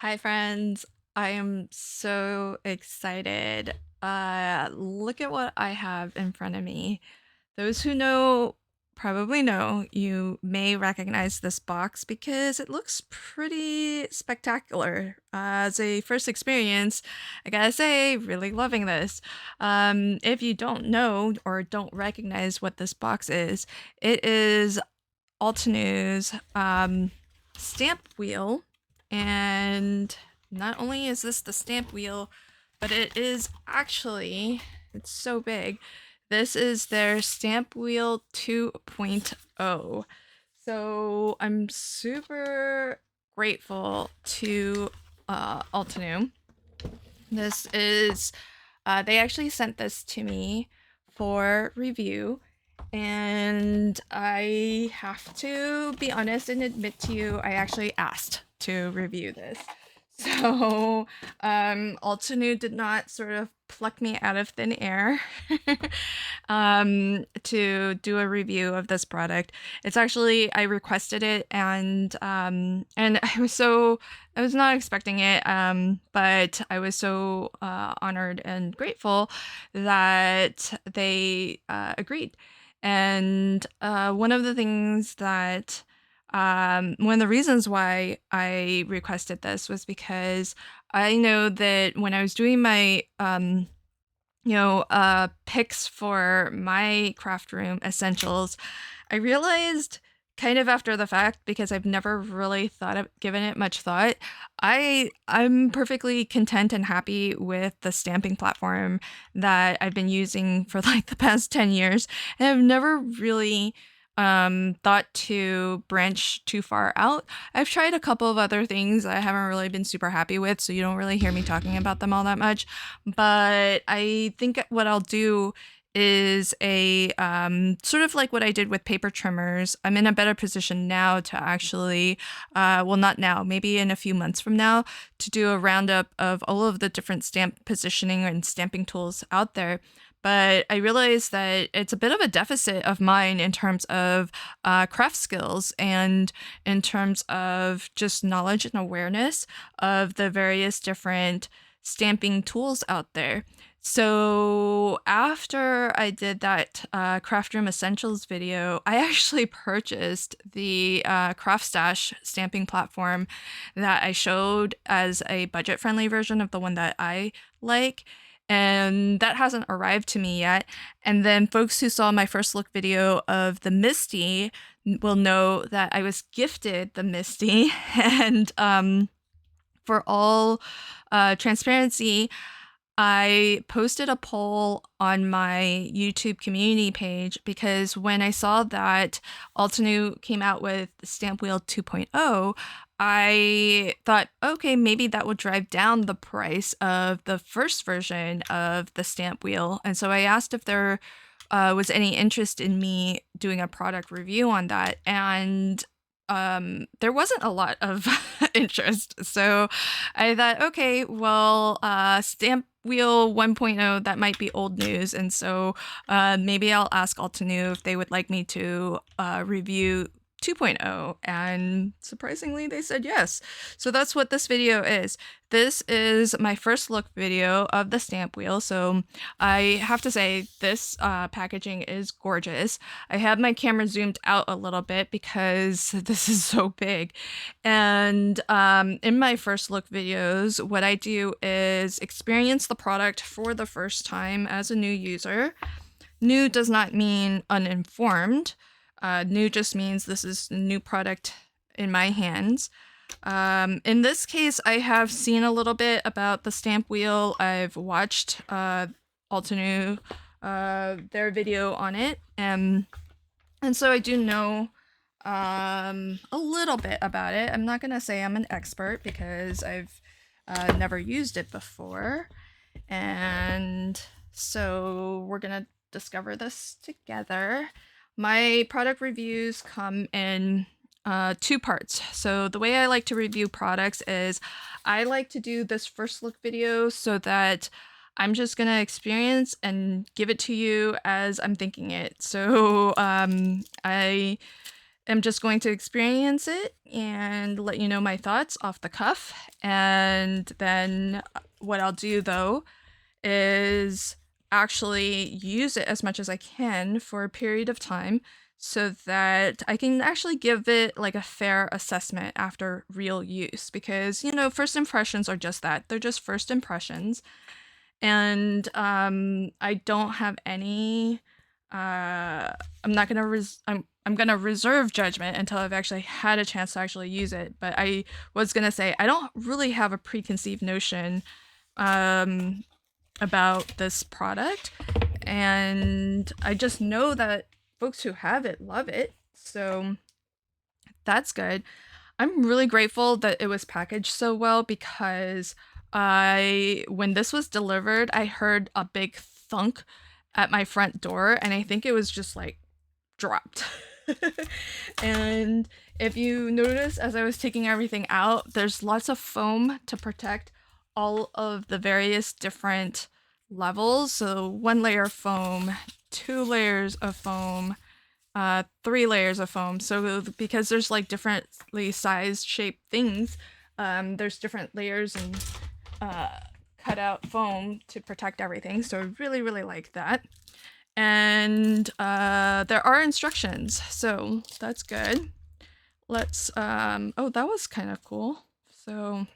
Hi, friends. I am so excited. Look at what I have in front of me. Those who know probably know you may recognize this box because it looks pretty spectacular. As a first experience, I gotta say, really loving this. If you don't know or don't recognize what this box is, it is Altenews stamp wheel, and not only is this the stamp wheel, but it is actually, it's so big. This is their stamp wheel 2.0. So I'm super grateful to Altenew. This is they actually sent this to me for review, and I have to be honest and admit to you, I actually asked to review this. So, Altenew did not sort of pluck me out of thin air to do a review of this product. It's actually, I requested it, and I was not expecting it, but I was so honored and grateful that they agreed. And one of the reasons why I requested this was because I know that when I was doing my picks for my craft room essentials, I realized kind of after the fact, because I've never really given it much thought, I'm perfectly content and happy with the stamping platform that I've been using for like the past 10 years, and I've never really thought to branch too far out. I've tried a couple of other things I haven't really been super happy with, so you don't really hear me talking about them all that much. But I think what I'll do is a sort of like what I did with paper trimmers. I'm in a better position now to actually, well, not now, maybe in a few months from now, to do a roundup of all of the different stamp positioning and stamping tools out there. But I realized that it's a bit of a deficit of mine in terms of craft skills and in terms of just knowledge and awareness of the various different stamping tools out there. So after I did that craft room essentials video, I actually purchased the Craft Stash stamping platform that I showed as a budget-friendly version of the one that I like. And that hasn't arrived to me yet. And then folks who saw my first look video of the Misty will know that I was gifted the Misty. And for all transparency, I posted a poll on my YouTube community page because when I saw that Altenew came out with Stampwheel 2.0, I thought, okay, maybe that would drive down the price of the first version of the stamp wheel. And so I asked if there was any interest in me doing a product review on that. And there wasn't a lot of interest. So I thought, okay, well, Stamp Wheel 1.0, that might be old news. And so maybe I'll ask Altenew if they would like me to review 2.0. And surprisingly, they said yes. So that's what this video is. This is my first look video of the stamp wheel. So I have to say this packaging is gorgeous. I have my camera zoomed out a little bit because this is so big. And in my first look videos, what I do is experience the product for the first time as a new user. New does not mean uninformed. New just means this is a new product in my hands. In this case, I have seen a little bit about the stamp wheel. I've watched Altenew, their video on it, and so I do know a little bit about it. I'm not gonna say I'm an expert because I've never used it before, and so we're gonna discover this together. My product reviews come in two parts. So the way I like to review products is I like to do this first look video so that I'm just gonna experience and give it to you as I'm thinking it. So I am just going to experience it and let you know my thoughts off the cuff. And then what I'll do though is actually use it as much as I can for a period of time so that I can actually give it like a fair assessment after real use, because first impressions are just that. They're just first impressions. And I don't have any I'm not gonna I'm gonna reserve judgment until I've actually had a chance to actually use it. But I was gonna say I don't really have a preconceived notion about this product, and I just know that folks who have it love it, so that's good. I'm really grateful that it was packaged so well, because when this was delivered, I heard a big thunk at my front door, and I think it was just like dropped. And if you notice, as I was taking everything out, there's lots of foam to protect all of the various different levels. So 1 layer of foam, 2 layers of foam, 3 layers of foam. So because there's like differently sized shaped things, there's different layers and cut out foam to protect everything. So I really, really like that. And there are instructions, so that's good. Let's oh, that was kind of cool. So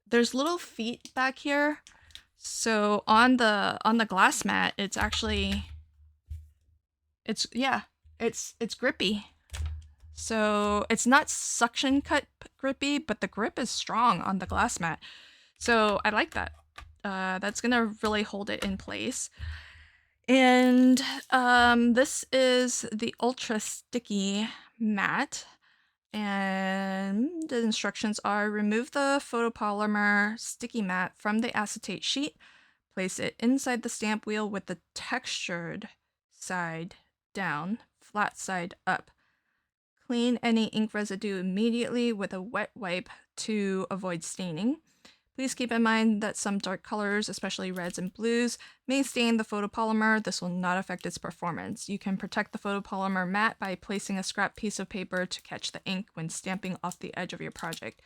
there's little feet back here. So on the glass mat, it's actually it's grippy. So it's not suction cut grippy, but the grip is strong on the glass mat. So I like that. That's gonna really hold it in place. And this is the ultra sticky mat. And the instructions are: remove the photopolymer sticky mat from the acetate sheet, place it inside the stamp wheel with the textured side down, flat side up. Clean any ink residue immediately with a wet wipe to avoid staining. Please keep in mind that some dark colors, especially reds and blues, may stain the photopolymer. This will not affect its performance. You can protect the photopolymer mat by placing a scrap piece of paper to catch the ink when stamping off the edge of your project.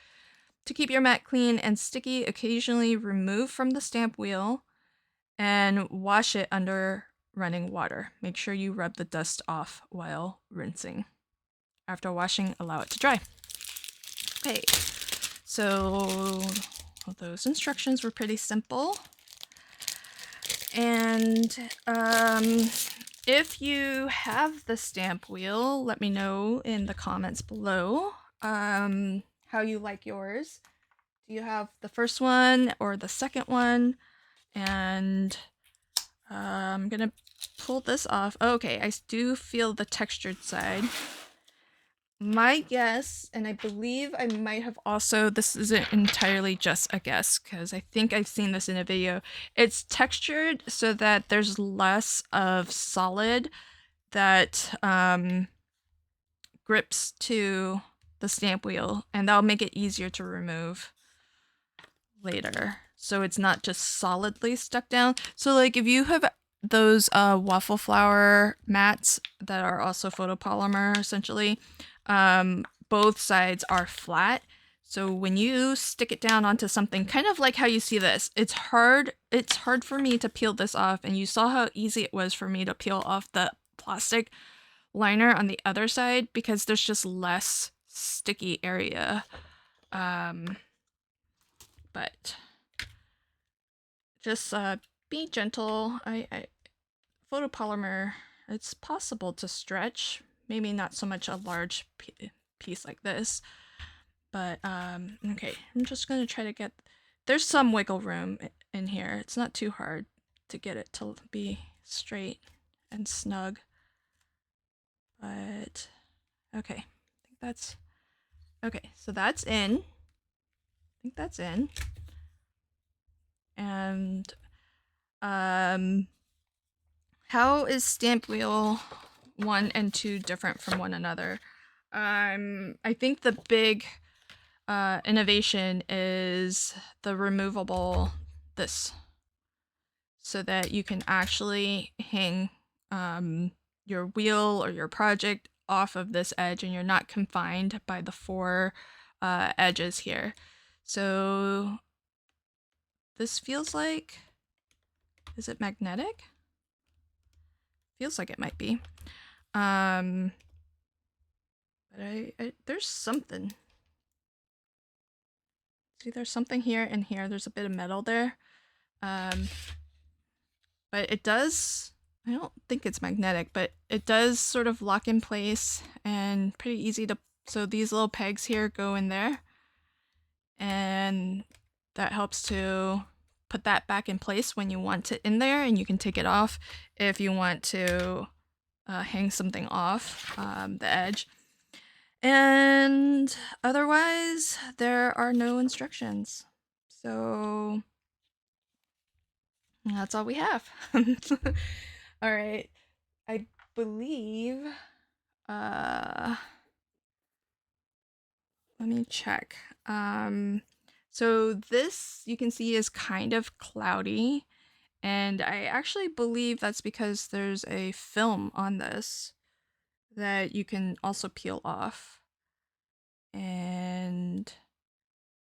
To keep your mat clean and sticky, occasionally remove from the stamp wheel and wash it under running water. Make sure you rub the dust off while rinsing. After washing, allow it to dry. Okay, so those instructions were pretty simple. And if you have the stamp wheel, let me know in the comments below how you like yours. Do you have the first one or the second one? And I'm gonna pull this off. Okay, I do feel the textured side. My guess, and I believe I might have also, this isn't entirely just a guess because I think I've seen this in a video, it's textured so that there's less of solid that grips to the stamp wheel, and that'll make it easier to remove later. So it's not just solidly stuck down. So like if you have those waffle flower mats that are also photopolymer essentially, both sides are flat. So when you stick it down onto something, kind of like how you see this, it's hard for me to peel this off, and you saw how easy it was for me to peel off the plastic liner on the other side because there's just less sticky area. But just be gentle. I photopolymer, it's possible to stretch. Maybe not so much a large piece like this, but okay, I'm just gonna try to get, there's some wiggle room in here. It's not too hard to get it to be straight and snug, but okay, I think that's, okay, so that's in. I think that's in. And how is Stamp Wheel 1 and 2 different from one another? I think the big innovation is the removable this, so that you can actually hang your wheel or your project off of this edge and you're not confined by the four edges here. So this feels like, is it magnetic? Feels like it might be. But there's something. See, there's something here and here. There's a bit of metal there. But it does, I don't think it's magnetic, but it does sort of lock in place and pretty easy to, so these little pegs here go in there. And that helps to put that back in place when you want it in there, and you can take it off if you want to hang something off the edge. And otherwise, there are no instructions. So that's all we have. All right. I believe, let me check. So this, you can see, is kind of cloudy, and I actually believe that's because there's a film on this that you can also peel off.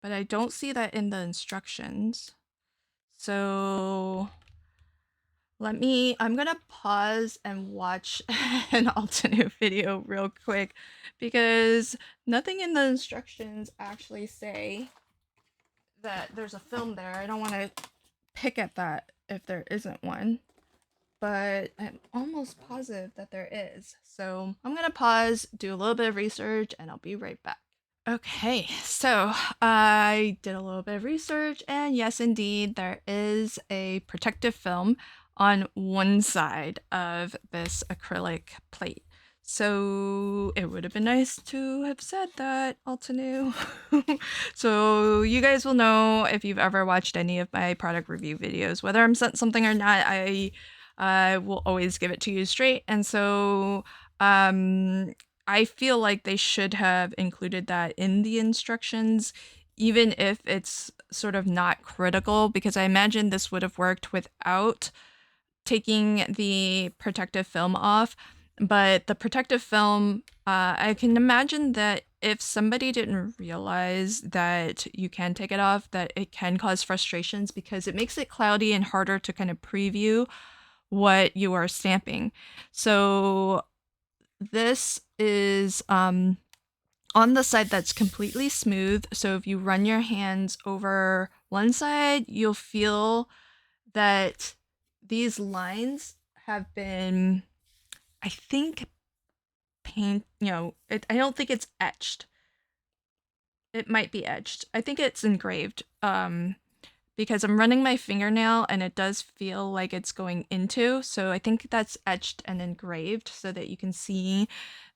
But I don't see that in the instructions. So I'm gonna pause and watch an alternate video real quick, because nothing in the instructions actually say that there's a film there. I don't want to pick at that if there isn't one, but I'm almost positive that there is. So I'm gonna pause, do a little bit of research, and I'll be right back. Okay, so I did a little bit of research, and yes, indeed, there is a protective film on one side of this acrylic plate. So it would have been nice to have said that, Altenew. So you guys will know if you've ever watched any of my product review videos, whether I'm sent something or not, I will always give it to you straight. And so I feel like they should have included that in the instructions, even if it's sort of not critical, because I imagine this would have worked without taking the protective film off. But the protective film, I can imagine that if somebody didn't realize that you can take it off, that it can cause frustrations, because it makes it cloudy and harder to kind of preview what you are stamping. So this is on the side that's completely smooth. So if you run your hands over one side, you'll feel that these lines have been, I think, I don't think it's etched. It might be etched. I think it's engraved, because I'm running my fingernail and it does feel like it's going into. So I think that's etched and engraved so that you can see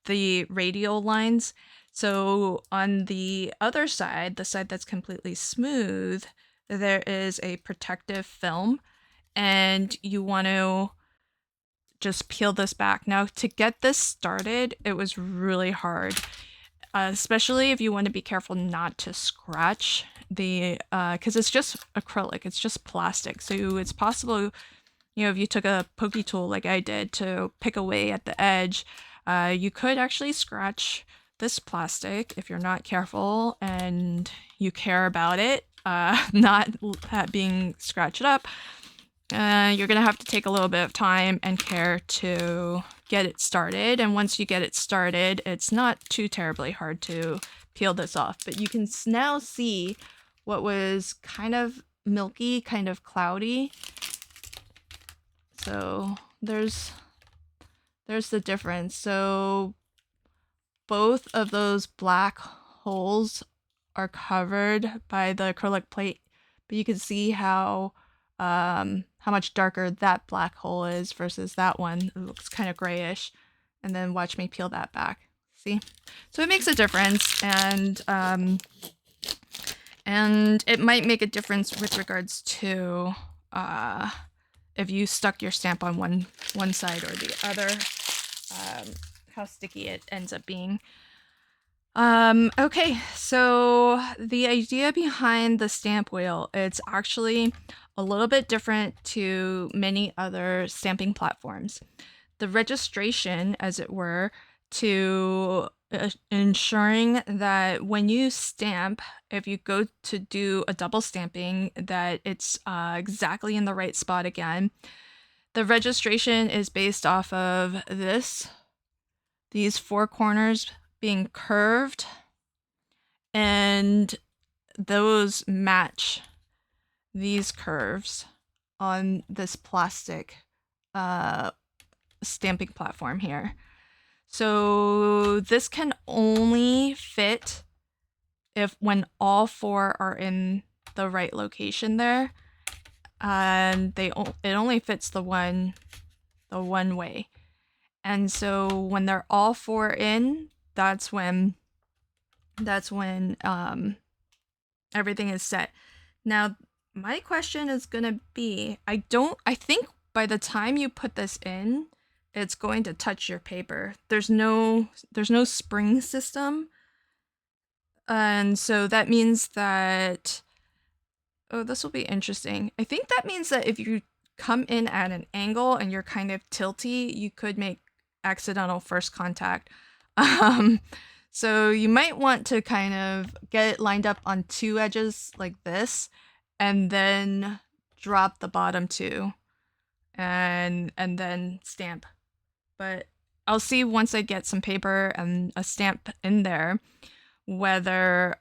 the radial lines. So on the other side, the side that's completely smooth, there is a protective film, and you want to just peel this back. Now, to get this started, it was really hard, especially if you want to be careful not to scratch the, because it's just acrylic, it's just plastic. So it's possible, if you took a pokey tool like I did to pick away at the edge, you could actually scratch this plastic if you're not careful and you care about it not being scratched up. You're gonna have to take a little bit of time and care to get it started. And once you get it started, it's not too terribly hard to peel this off. But you can now see what was kind of milky, kind of cloudy. So there's the difference. So both of those black holes are covered by the acrylic plate, but you can see how much darker that black hole is versus that one. It looks kind of grayish. And then watch me peel that back. See? So it makes a difference, and it might make a difference with regards to if you stuck your stamp on one side or the other, how sticky it ends up being. Okay, so the idea behind the stamp wheel, it's actually a little bit different to many other stamping platforms. The registration, as it were, to ensuring that when you stamp, if you go to do a double stamping, that it's exactly in the right spot again. The registration is based off of these four corners being curved, and those match these curves on this plastic stamping platform here. So this can only fit when all four are in the right location there, and it only fits the one way. And so when they're all four in, that's when everything is set. Now, my question is gonna be, I think by the time you put this in, it's going to touch your paper. There's no spring system. And so that means that, oh, this will be interesting. I think that means that if you come in at an angle and you're kind of tilty, you could make accidental first contact. So you might want to kind of get it lined up on two edges like this, and then drop the bottom two, and then stamp. But I'll see once I get some paper and a stamp in there whether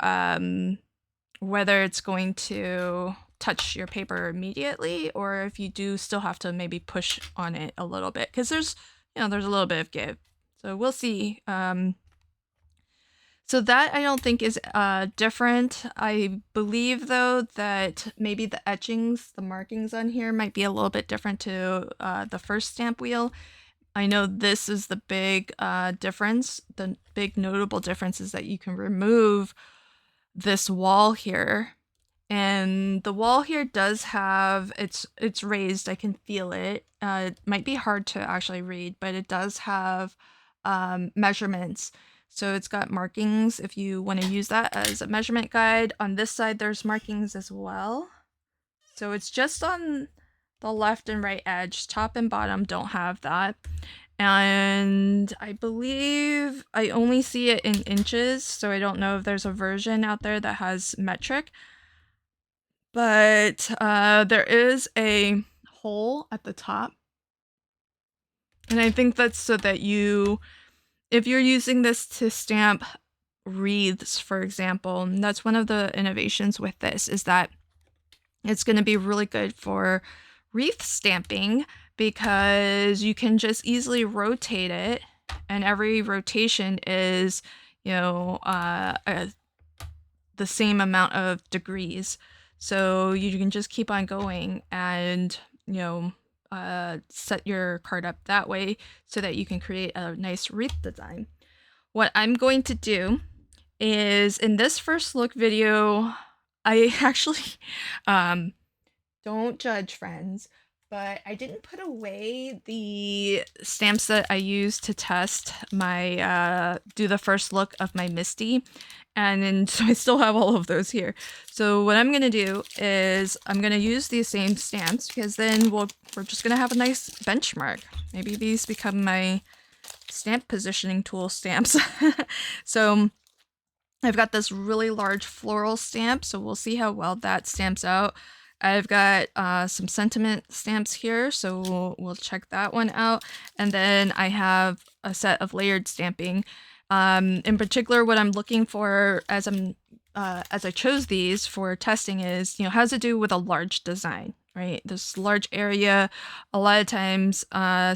it's going to touch your paper immediately, or if you do still have to maybe push on it a little bit, because there's a little bit of give. So we'll see. So that I don't think is different. I believe though that maybe the etchings, the markings on here might be a little bit different to the first stamp wheel. I know this is the big difference. The big notable difference is that you can remove this wall here. And the wall here does have, it's raised, I can feel it. It might be hard to actually read, but it does have measurements. So it's got markings if you want to use that as a measurement guide. On this side, there's markings as well. So it's just on the left and right edge. Top and bottom don't have that. And I believe I only see it in inches, so I don't know if there's a version out there that has metric. But there is a hole at the top. And I think that's so that if you're using this to stamp wreaths, for example, and that's one of the innovations with this, is that it's going to be really good for wreath stamping, because you can just easily rotate it, and every rotation is, the same amount of degrees. So you can just keep on going and, set your card up that way so that you can create a nice wreath design. What I'm going to do is, in this first look video, I actually, don't judge, friends, but I didn't put away the stamps that I used to test my, do the first look of my Misty. And then, so I still have all of those here. So what I'm going to do is I'm going to use these same stamps, because then we're just going to have a nice benchmark. Maybe these become my stamp positioning tool stamps. So I've got this really large floral stamp, so we'll see how well that stamps out. I've got some sentiment stamps here, so we'll check that one out. And then I have a set of layered stamping. In particular, what I'm looking for as I chose these for testing is, how does it do with a large design, right? This large area, a lot of times,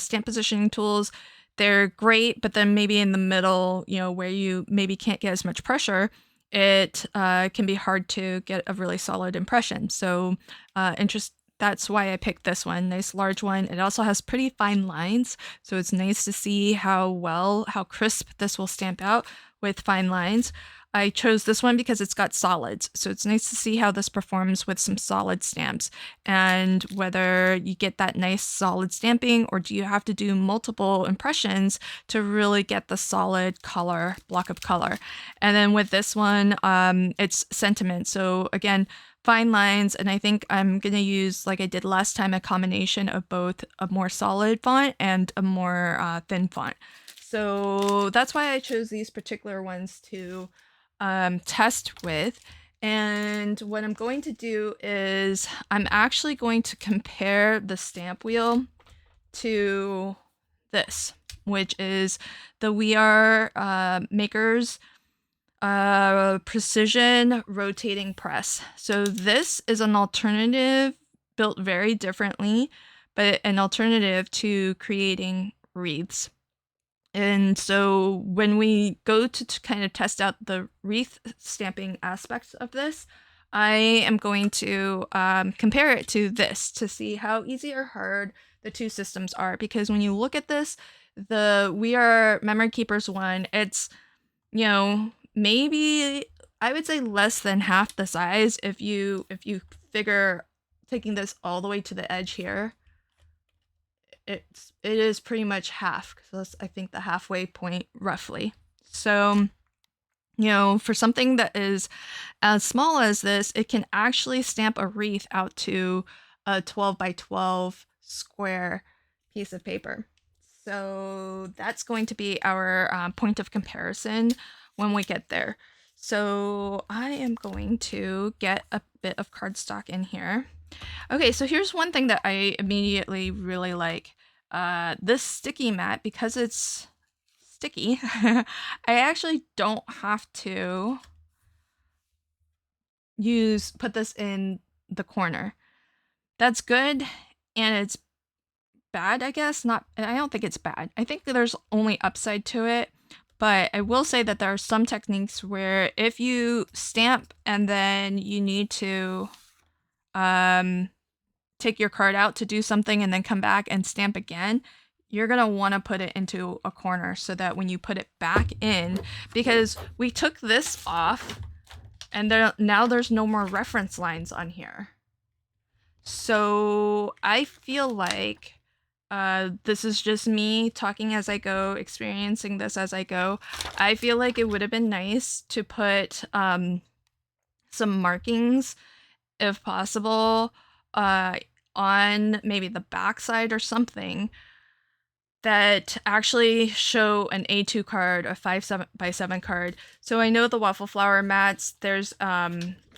stamp positioning tools, they're great, but then maybe in the middle, where you maybe can't get as much pressure, it can be hard to get a really solid impression. So that's why I picked this one, nice large one. It also has pretty fine lines, so it's nice to see how crisp this will stamp out with fine lines. I chose this one because it's got solids, so it's nice to see how this performs with some solid stamps, and whether you get that nice solid stamping, or do you have to do multiple impressions to really get the solid block of color. And then with this one, it's sentiment, so again, fine lines, and I think I'm going to use, like I did last time, a combination of both a more solid font and a more thin font. So that's why I chose these particular ones to test with. And what I'm going to do is I'm actually going to compare the stamp wheel to this, which is the We Are Makers precision rotating press. So this is an alternative built very differently, but an alternative to creating wreaths. And so when we go to kind of test out the wreath stamping aspects of this, I am going to compare it to this to see how easy or hard the two systems are. Because when you look at this, the We Are Memory Keepers one, it's, you know, maybe I would say less than half the size if you figure taking this all the way to the edge here. It is pretty much half, because that's, I think, the halfway point roughly. So, you know, for something that is as small as this, it can actually stamp a wreath out to a 12 by 12 square piece of paper. So that's going to be our point of comparison when we get there. So I am going to get a bit of cardstock in here. Okay, so here's one thing that I immediately really like. This sticky mat, because it's sticky, I actually don't have to put this in the corner. That's good, and it's bad, I guess. I don't think it's bad. I think that there's only upside to it. But I will say that there are some techniques where if you stamp and then you need to take your card out to do something and then come back and stamp again, you're going to want to put it into a corner so that when you put it back in, because we took this off and now there's no more reference lines on here. So I feel like this is just me talking as I go, experiencing this as I go. I feel like it would have been nice to put some markings, if possible, on maybe the backside or something that actually show an A2 card, a 5x7 card. So I know the waffle flower mats, there's a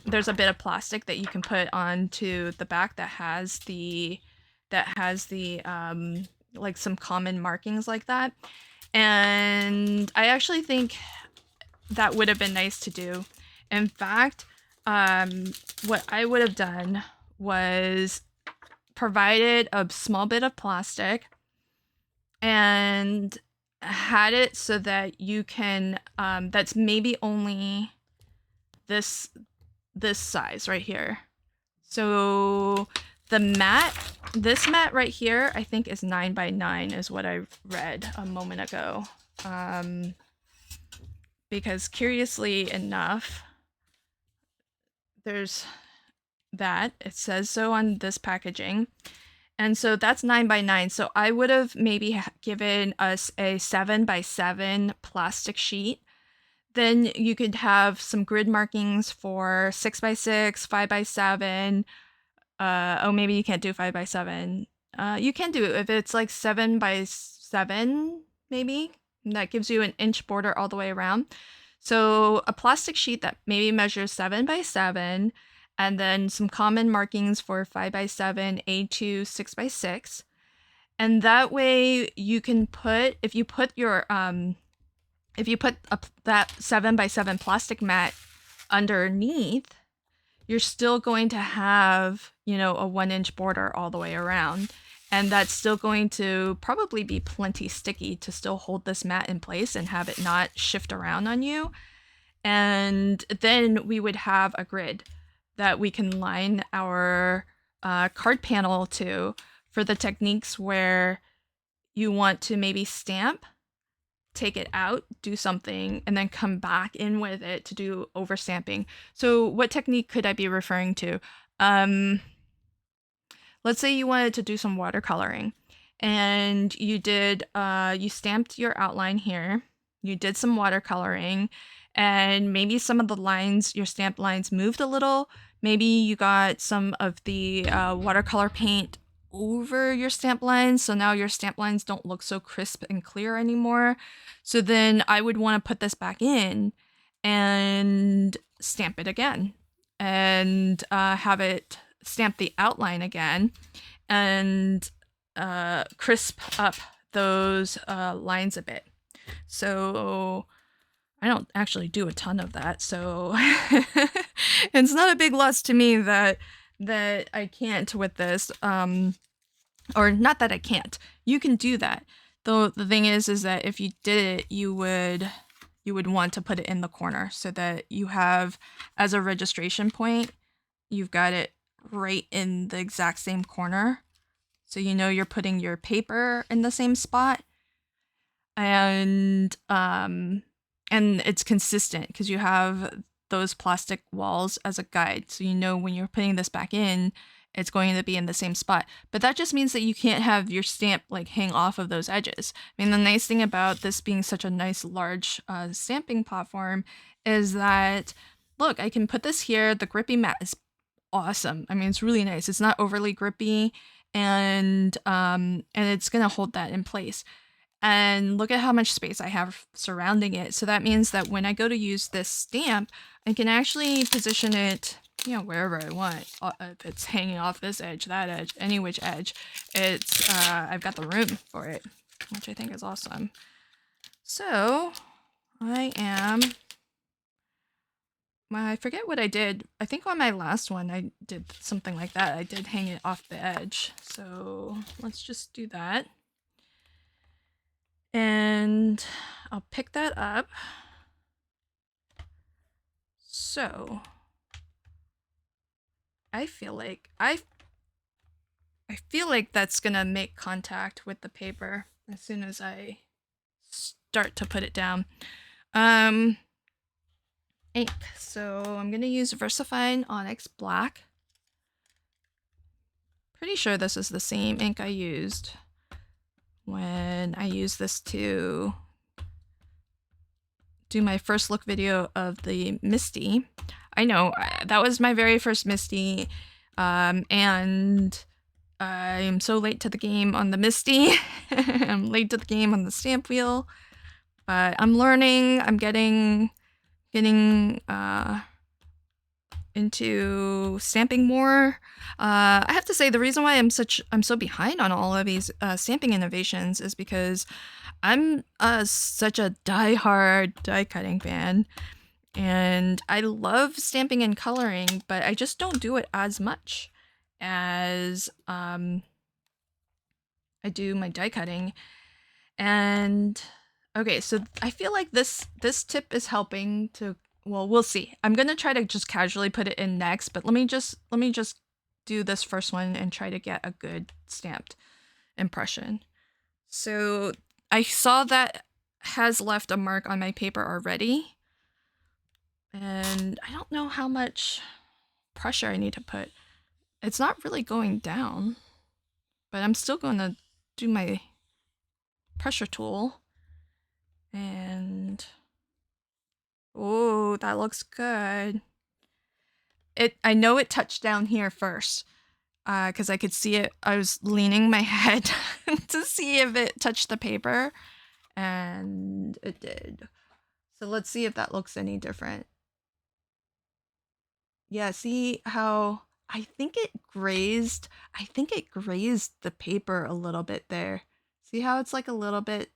bit of plastic that you can put onto the back that has the like some common markings like that. And I actually think that would have been nice to do. In fact, what I would have done was provided a small bit of plastic and had it so that you can, that's maybe only this size right here. So this mat right here, I think is 9 by 9 is what I read a moment ago. Because curiously enough, there's that. It says so on this packaging. And so that's 9 by 9. So I would have maybe given us a 7 by 7 plastic sheet. Then you could have some grid markings for 6 by 6, 5 by 7. Oh, maybe you can't do 5 by 7. You can do it if it's like 7 by 7, maybe. That gives you an inch border all the way around. So a plastic sheet that maybe measures 7 by 7, and then some common markings for 5 by 7, A2, 6 by 6. And that way you can put, if you put that 7 by 7 plastic mat underneath, you're still going to have, you know, a 1-inch border all the way around. And that's still going to probably be plenty sticky to still hold this mat in place and have it not shift around on you. And then we would have a grid that we can line our card panel to for the techniques where you want to maybe stamp, take it out, do something, and then come back in with it to do overstamping. So what technique could I be referring to? Let's say you wanted to do some watercoloring and you stamped your outline here, you did some watercoloring, and maybe some of the lines, your stamp lines moved a little. Maybe you got some of the watercolor paint over your stamp lines, so now your stamp lines don't look so crisp and clear anymore. So then I would want to put this back in and stamp it again, and have it stamp the outline again, and crisp up those lines a bit. So I don't actually do a ton of that, so it's not a big loss to me that I can't with this, or not that I can't. You can do that. Though the thing is that if you did it, you would want to put it in the corner so that you have, as a registration point, you've got it right in the exact same corner. So you know you're putting your paper in the same spot, and it's consistent because you have those plastic walls as a guide. So you know when you're putting this back in, it's going to be in the same spot. But that just means that you can't have your stamp like hang off of those edges. I mean, the nice thing about this being such a nice large stamping platform is that, look, I can put this here. The grippy mat is awesome. I mean, it's really nice. It's not overly grippy, and it's gonna hold that in place. And look at how much space I have surrounding it. So that means that when I go to use this stamp, I can actually position it, you know, wherever I want. If it's hanging off this edge, that edge, any which edge, it's I've got the room for it, which I think is awesome. So I forget what I did. I think on my last one I did something like that. I did hang it off the edge. So let's just do that. And I'll pick that up. So I feel like that's gonna make contact with the paper as soon as I start to put it down. Ink. So I'm gonna use VersaFine Onyx Black. Pretty sure this is the same ink I used when I used this to do my first look video of the Misty. I know, that was my very first Misty, and I'm so late to the game on the Misty. I'm late to the game on the Stampwheel, but I'm learning. I'm getting into stamping more. I have to say the reason why I'm so behind on all of these stamping innovations is because I'm such a die-hard die cutting fan, and I love stamping and coloring, but I just don't do it as much as I do my die cutting. And okay, so I feel like this tip is helping to, well, we'll see. I'm gonna try to just casually put it in next, but let me just do this first one and try to get a good stamped impression. So I saw that has left a mark on my paper already, and I don't know how much pressure I need to put. It's not really going down, but I'm still going to do my pressure tool. And oh, that looks good. I know it touched down here first, because I could see it. I was leaning my head to see if it touched the paper, and it did. So let's see if that looks any different. Yeah, see how I think it grazed the paper a little bit there. See how it's like a little bit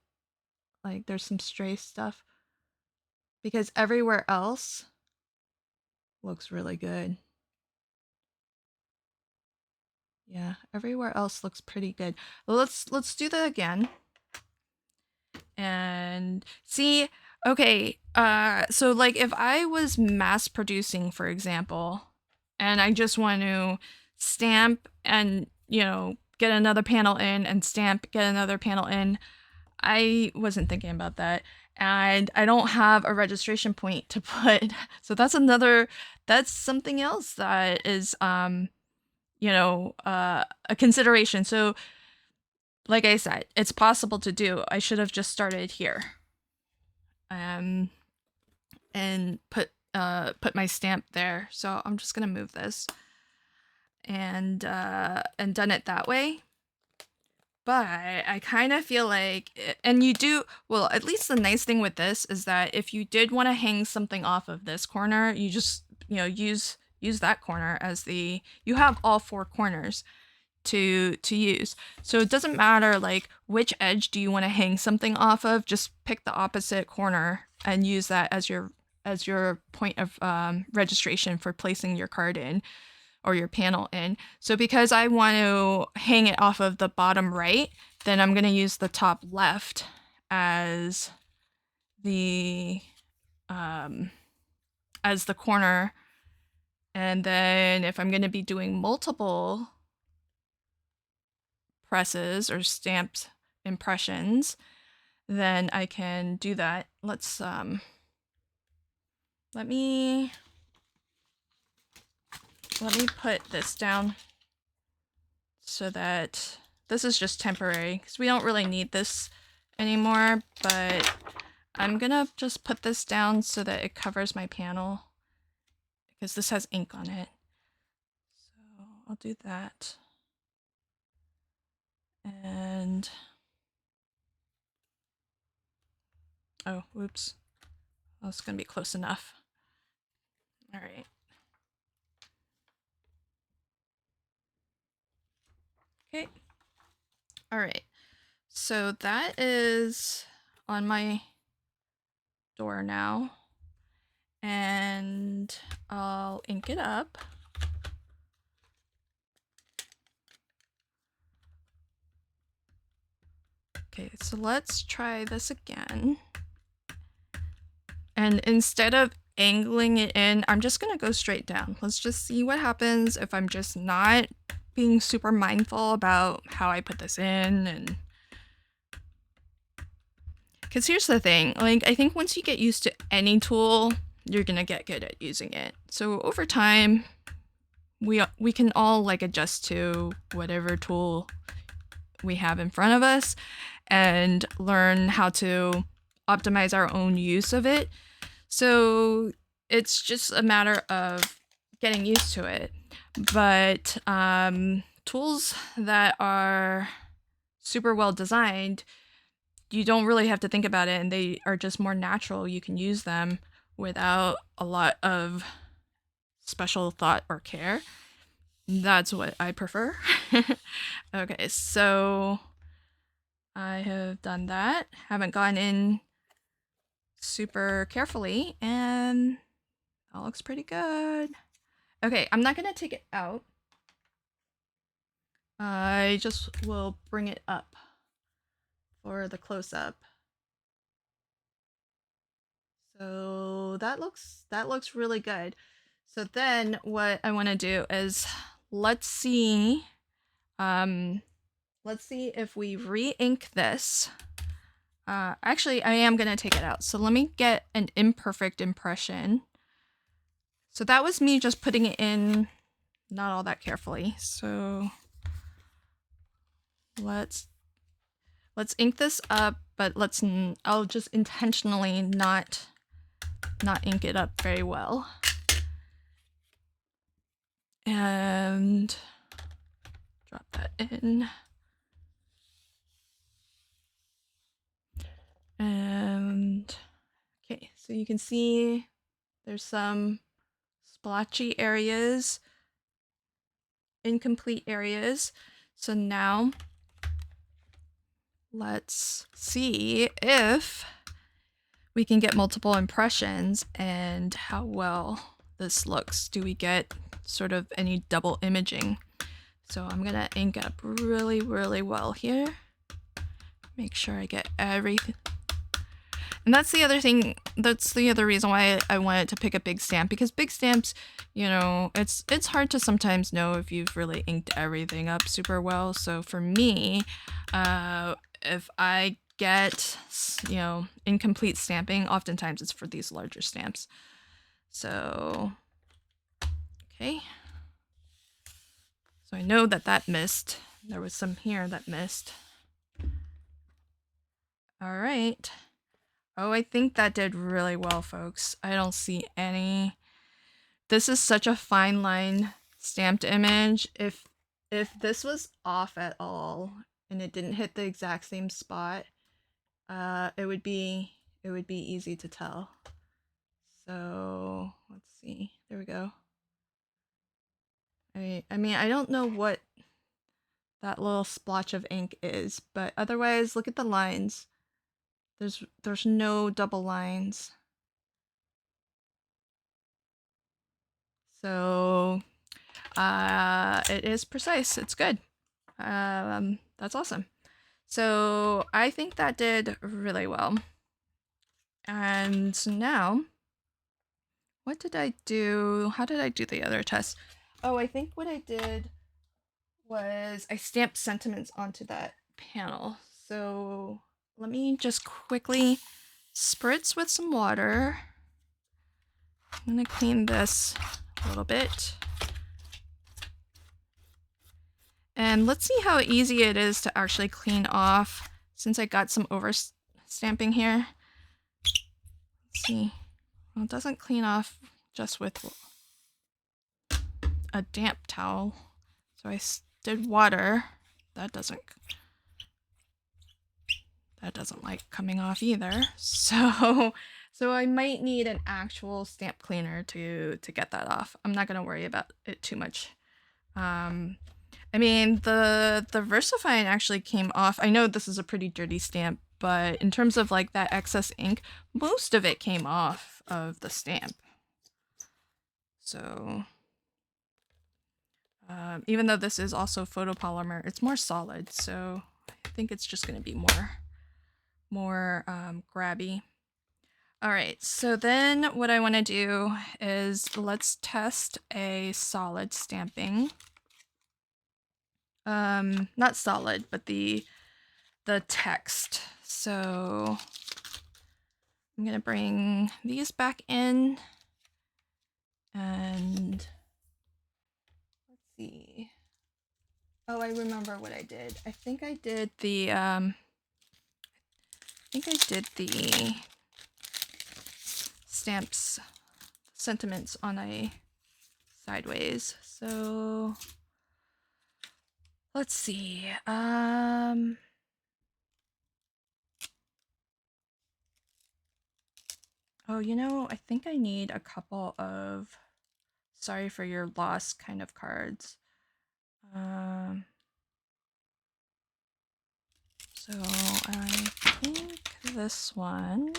like there's some stray stuff? Because everywhere else looks really good. Yeah, everywhere else looks pretty good. Well, let's do that again. And see, okay, so like if I was mass producing, for example, and I just want to stamp and, you know, get another panel in and stamp, get another panel in, I wasn't thinking about that. And I don't have a registration point to put. So that's something else that is, you know, a consideration. So like I said, it's possible to do. I should have just started here, and put my stamp there. So I'm just gonna move this and done it that way. but I kind of feel like, and you do, well, at least the nice thing with this is that if you did want to hang something off of this corner, you just, use that corner as you have all four corners to use. So it doesn't matter like which edge do you want to hang something off of, just pick the opposite corner and use that as your point of registration for placing your card in or your panel in. So because I want to hang it off of the bottom right, then I'm going to use the top left as the corner. And then if I'm going to be doing multiple presses or stamped impressions, then I can do that. Let's let me put this down so that this is just temporary because we don't really need this anymore, but I'm gonna just put this down so that it covers my panel because this has ink on it. So I'll do that. And oh, whoops. That's gonna be close enough. All right. Okay. All right. So that is on my door now. And I'll ink it up. Okay, so let's try this again. And instead of angling it in, I'm just gonna go straight down. Let's just see what happens if I'm just not being super mindful about how I put this in. And because here's the thing, like I think once you get used to any tool, you're gonna get good at using it. So over time, we can all like adjust to whatever tool we have in front of us and learn how to optimize our own use of it. So it's just a matter of getting used to it. But tools that are super well designed, you don't really have to think about it and they are just more natural. You can use them without a lot of special thought or care. That's what I prefer. Okay, so I have done that. Haven't gone in super carefully and that looks pretty good. Okay, I'm not gonna take it out. I just will bring it up for the close-up. So that looks really good. So then what I want to do is let's see if we re-ink this. Actually, I am gonna take it out. So let me get an imperfect impression. So that was me just putting it in not all that carefully. So let's ink this up, but I'll just intentionally not ink it up very well. And drop that in. And okay, so you can see there's some splotchy areas, incomplete areas. So now let's see if we can get multiple impressions and how well this looks. Do we get sort of any double imaging? So I'm gonna ink up really, really well here. Make sure I get everything. And that's the other thing, that's the other reason why I wanted to pick a big stamp, because big stamps, it's hard to sometimes know if you've really inked everything up super well. So for me, if I get, incomplete stamping, oftentimes it's for these larger stamps. So, okay. So I know that missed. There was some here that missed. All right. Oh, I think that did really well, folks. I don't see any. This is such a fine line stamped image. If this was off at all, and it didn't hit the exact same spot, it would be easy to tell. So let's see. There we go. I mean, I don't know what that little splotch of ink is, but otherwise, look at the lines. There's no double lines. So it is precise. It's good. That's awesome. So I think that did really well. And now, what did I do? How did I do the other test? Oh, I think what I did was I stamped sentiments onto that panel. So let me just quickly spritz with some water. I'm gonna clean this a little bit. And let's see how easy it is to actually clean off since I got some over stamping here. Let's see. Well, it doesn't clean off just with a damp towel. So I did water. That doesn't like coming off either. So I might need an actual stamp cleaner to get that off. I'm not gonna worry about it too much. I mean, the VersaFine actually came off. I know this is a pretty dirty stamp, but in terms of like that excess ink, most of it came off of the stamp. So even though this is also photopolymer, it's more solid, so I think it's just going to be more grabby. All right, so then what I want to do is let's test a solid stamping. Not solid, but the text. So I'm gonna bring these back in, and let's see. Oh, I remember what I did. I think I did the stamps sentiments on a sideways. So let's see. Oh, you know, I think I need a couple of sorry for your loss kind of cards. So I think this one.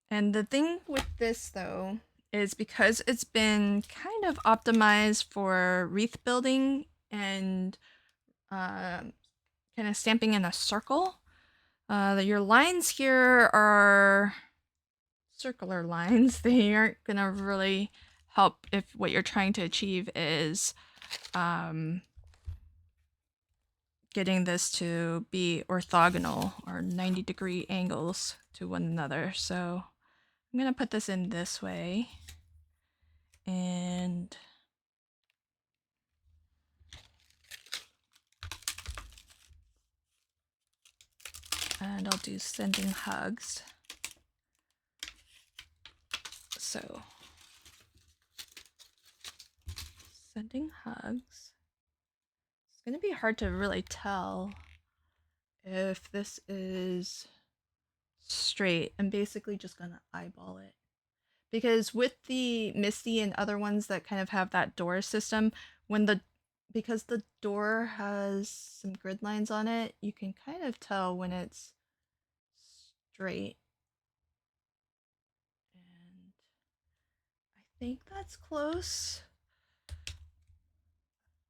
And the thing with this though is because it's been kind of optimized for wreath building and kind of stamping in a circle, your lines here are circular lines. They aren't gonna really help if what you're trying to achieve is getting this to be orthogonal or 90-degree angles to one another. So I'm gonna put this in this way, and I'll do sending hugs. So sending hugs. It's gonna be hard to really tell if this is straight. I'm basically just gonna eyeball it. Because with the Misty and other ones that kind of have that door system, because the door has some grid lines on it, you can kind of tell when it's straight. And I think that's close.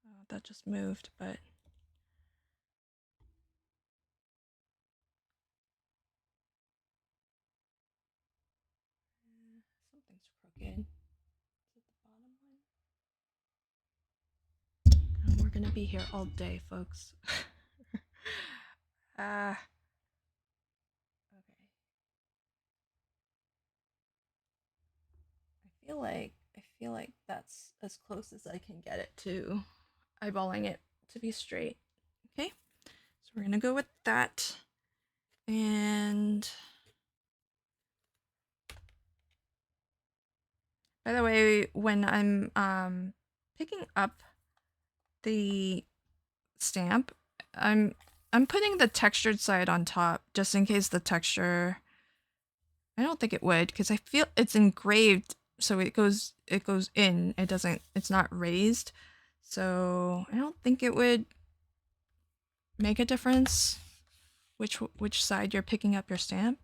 Oh, that just moved, but something's crooked. Is it the bottom one? And we're gonna be here all day, folks. Okay. I feel like that's as close as I can get it to eyeballing it to be straight. Okay, so we're gonna go with that. And by the way, when I'm picking up the stamp, I'm putting the textured side on top just in case the texture, I don't think it would, because I feel it's engraved, so it goes in. It's not raised. So I don't think it would make a difference which side you're picking up your stamp.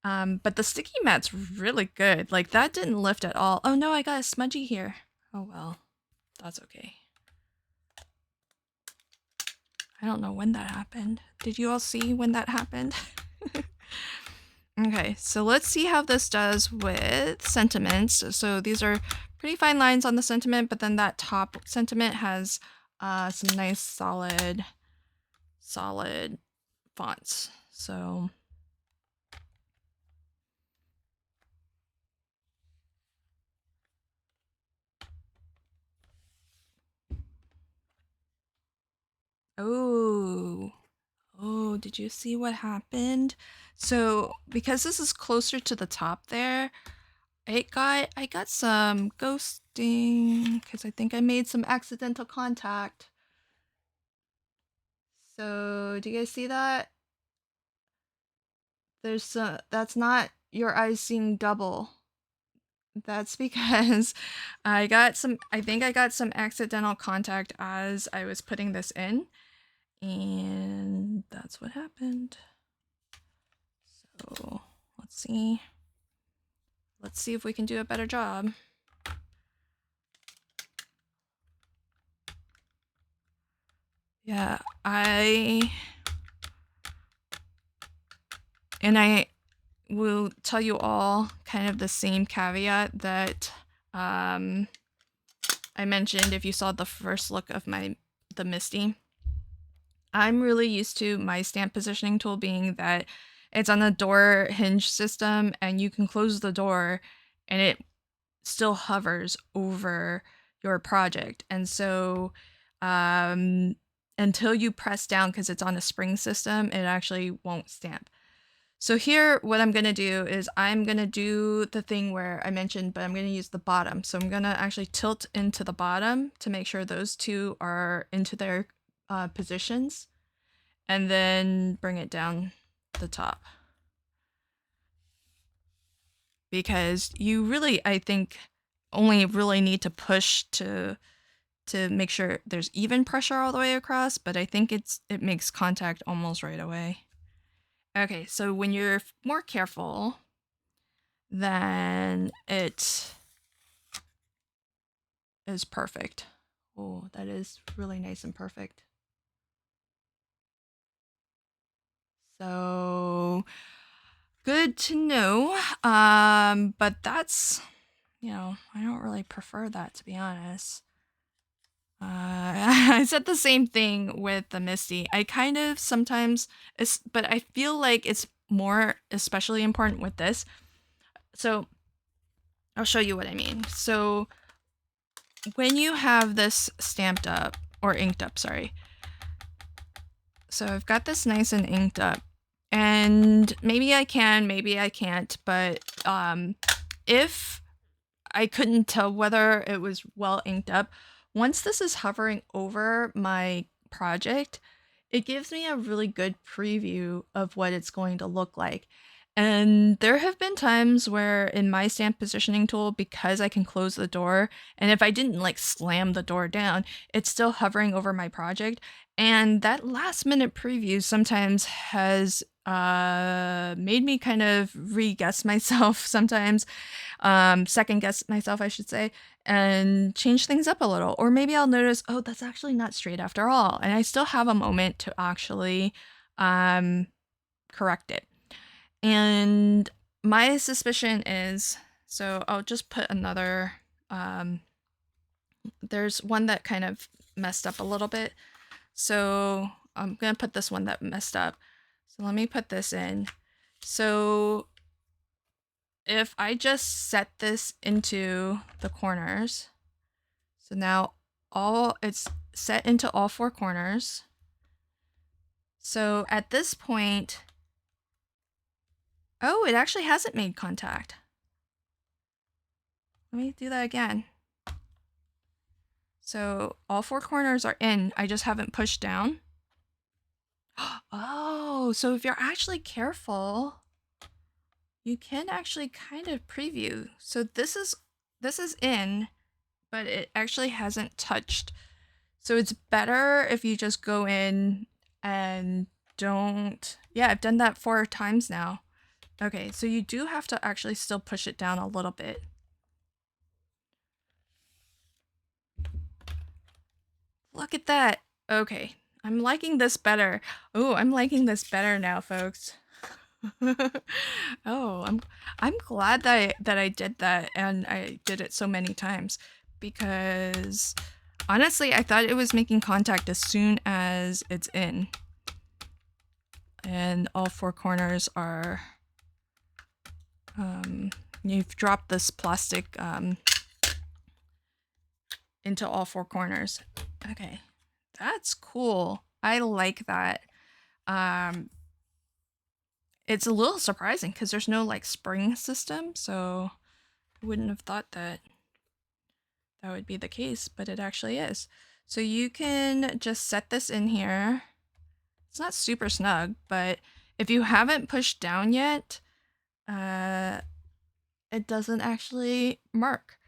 But the sticky mat's really good. Like, that didn't lift at all. Oh no, I got a smudgy here. Oh well, that's okay. I don't know when that happened. Did you all see when that happened? Okay, so let's see how this does with sentiments. So these are pretty fine lines on the sentiment, but then that top sentiment has some nice solid fonts. So oh, did you see what happened? So because this is closer to the top there, I got some ghosting because I think I made some accidental contact. So do you guys see that? That's not your eyes seeing double. That's because I think I got some accidental contact as I was putting this in, and that's what happened. So let's see if we can do a better job. Yeah, I will tell you all kind of the same caveat that I mentioned if you saw the first look of the Misty. I'm really used to my stamp positioning tool being that it's on a door hinge system and you can close the door and it still hovers over your project. And so until you press down, because it's on a spring system, it actually won't stamp. So here, what I'm going to do is I'm going to do the thing where I mentioned, but I'm going to use the bottom. So I'm going to actually tilt into the bottom to make sure those two are into their positions, and then bring it down the top. Because you really, I think, only really need to push to make sure there's even pressure all the way across, but I think it makes contact almost right away. Okay, so when you're more careful, then it is perfect. Oh, that is really nice and perfect. So good to know. But that's, I don't really prefer that, to be honest. I said the same thing with the Misty. I kind of sometimes, but I feel like it's more especially important with this. So I'll show you what I mean. So when you have this stamped up, or inked up, sorry. So I've got this nice and inked up, and maybe I can, maybe I can't, but if I couldn't tell whether it was well inked up, once this is hovering over my project, it gives me a really good preview of what it's going to look like. And there have been times where in my stamp positioning tool, because I can close the door, and if I didn't like slam the door down, it's still hovering over my project. And that last minute preview sometimes has made me kind of re-guess myself sometimes, second guess myself, I should say, and change things up a little. Or maybe I'll notice, oh, that's actually not straight after all. And I still have a moment to actually correct it. And my suspicion is, so I'll just put another, there's one that kind of messed up a little bit. So I'm going to put this one that messed up. So let me put this in. So if I just set this into the corners, so now it's set into all four corners. So at this point, oh, it actually hasn't made contact. Let me do that again. So all 4 corners are in. I just haven't pushed down. Oh, so if you're actually careful, you can actually kind of preview. So this is in, but it actually hasn't touched. So it's better if you just go in and don't. Yeah, I've done that 4 times now. Okay, so you do have to actually still push it down a little bit. Look at that. Okay, I'm liking this better. Oh, I'm liking this better now, folks. Oh, I'm glad that I did that, and I did it so many times, because honestly, I thought it was making contact as soon as it's in. And all 4 corners are you've dropped this plastic into all 4 corners. Okay. That's cool. I like that. It's a little surprising because there's no like spring system, so I wouldn't have thought that would be the case, but it actually is. So you can just set this in here. It's not super snug, but if you haven't pushed down yet, it doesn't actually mark.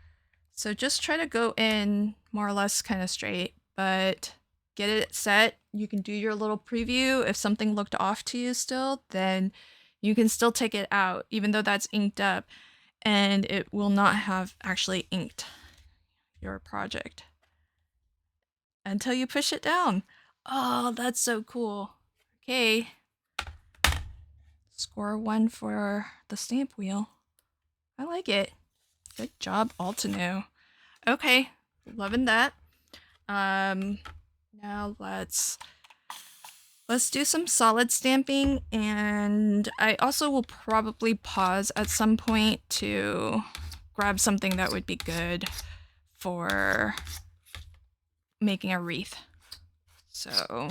So just try to go in more or less kind of straight, but get it set. You can do your little preview. If something looked off to you still, then you can still take it out, even though that's inked up, and it will not have actually inked your project until you push it down. Oh, that's so cool. Okay. Score 1 for the stamp wheel. I like it. Good job, Altanu. Okay, loving that. Now let's do some solid stamping, and I also will probably pause at some point to grab something that would be good for making a wreath. So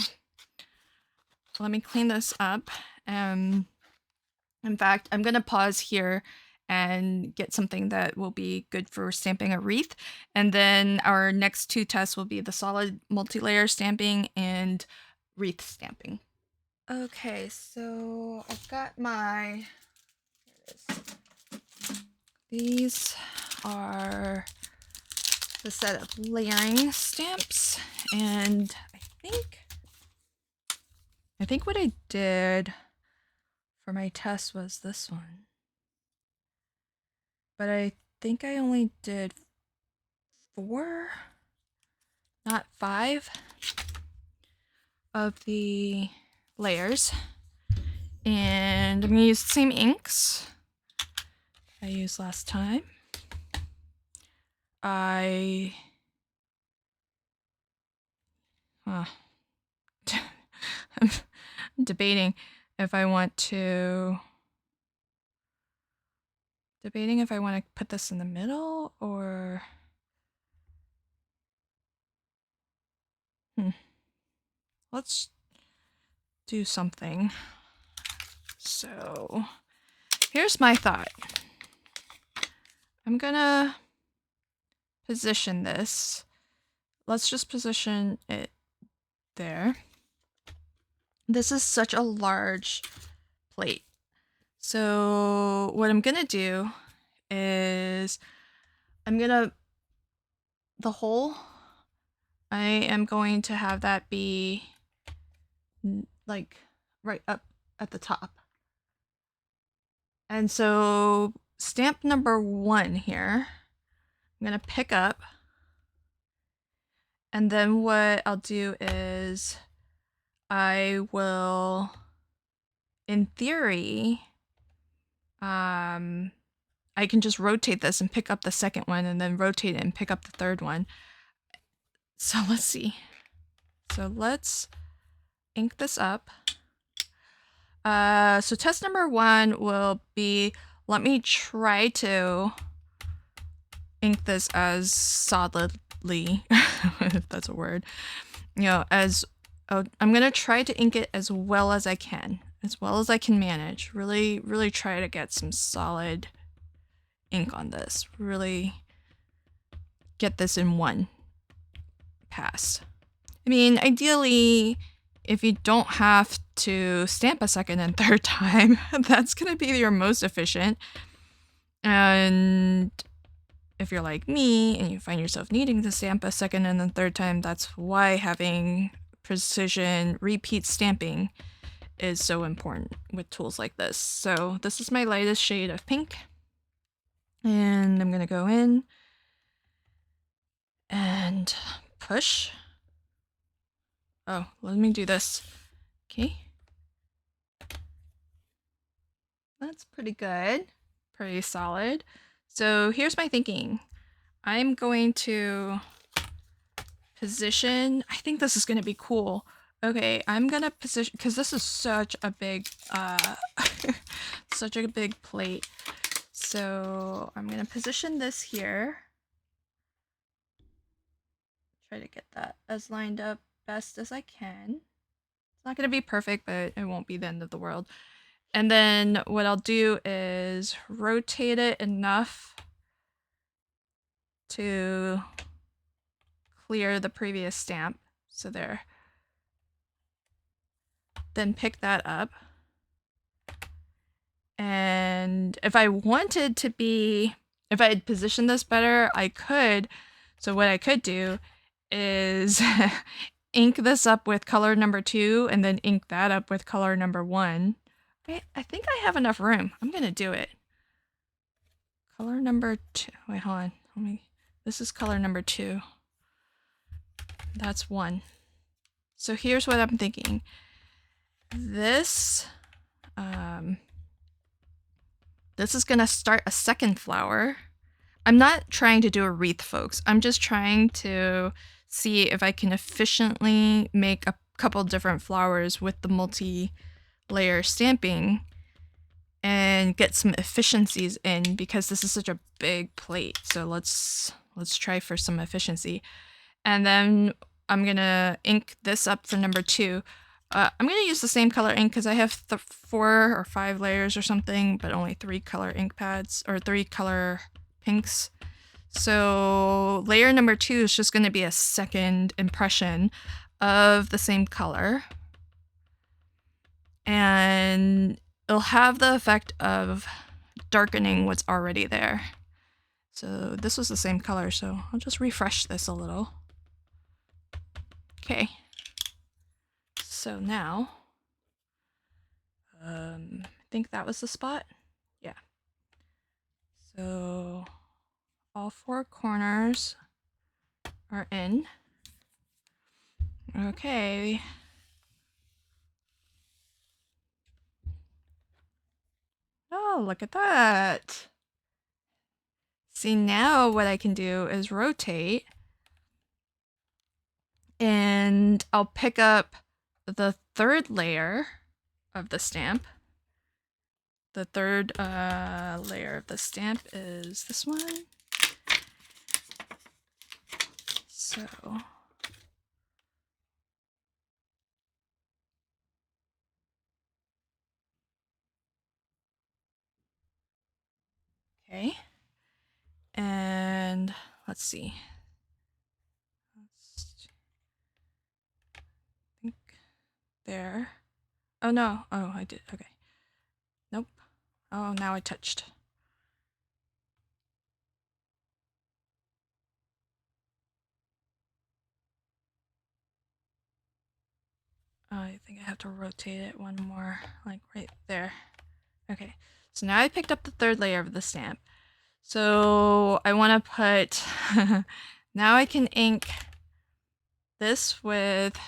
let me clean this up. In fact, I'm gonna pause here and get something that will be good for stamping a wreath. And then our next 2 tests will be the solid multi-layer stamping and wreath stamping. Okay, so I've got my, these are the set of layering stamps, and I think what I did for my test was this one. But I think I only did 4, not 5, of the layers. And I'm gonna use the same inks I used last time. I'm debating if I want to put this in the middle or let's do something. So here's my thought. I'm gonna position this. Let's just position it there. This is such a large plate. So what I'm gonna do is the hole, I am going to have that be like right up at the top. And so stamp number 1 here, I'm gonna pick up, and then what I'll do is I will, in theory, I can just rotate this and pick up the second one, and then rotate it and pick up the third one. So let's see. So let's ink this up. So test number 1 will be, let me try to ink this as solidly, if that's a word, I'm gonna try to ink it as well as I can manage. Really try to get some solid ink on this. Really get this in one. pass. I mean, ideally, if you don't have to stamp a second and third time, that's going to be your most efficient. And if you're like me and you find yourself needing to stamp a second and then third time, that's why having precision repeat stamping is so important with tools like this. So this is my lightest shade of pink. And I'm going to go in and push. Oh, let me do this. Okay. That's pretty good. Pretty solid. So here's my thinking. I'm going to position. I think this is going to be cool. Okay, I'm going to position, because this is such a big, such a big plate. So I'm going to position this here. Try to get that as lined up best as I can. It's not going to be perfect, but it won't be the end of the world. And then what I'll do is rotate it enough to clear the previous stamp. So there. Then pick that up. And if I wanted to be, if I had positioned this better, I could. So what I could do is ink this up with color number 2 and then ink that up with color number 1. I think I have enough room. I'm going to do it. Color number 2. Wait, hold on. This is color number 2. That's 1. So here's what I'm thinking. This is going to start a second flower. I'm not trying to do a wreath, folks. I'm just trying to see if I can efficiently make a couple different flowers with the multi-layer stamping and get some efficiencies in, because this is such a big plate. So let's try for some efficiency. And then I'm going to ink this up for number 2. I'm going to use the same color ink because I have 4 or 5 layers or something, but only 3 color ink pads, or 3 color pinks. So layer number 2 is just going to be a second impression of the same color. And it'll have the effect of darkening what's already there. So this was the same color, so I'll just refresh this a little. Okay. So now, I think that was the spot. Yeah. So all 4 corners are in. Okay. Oh, look at that. See, now what I can do is rotate, and I'll pick up the 3rd layer of the stamp. The 3rd layer of the stamp is this one. So okay. And let's see. I think there. Oh no. Oh, I did. Okay. Nope. Oh, now I touched. I think I have to rotate it one more, like right there. Okay. So now I picked up the 3rd layer of the stamp. So I want to put, now I can ink this with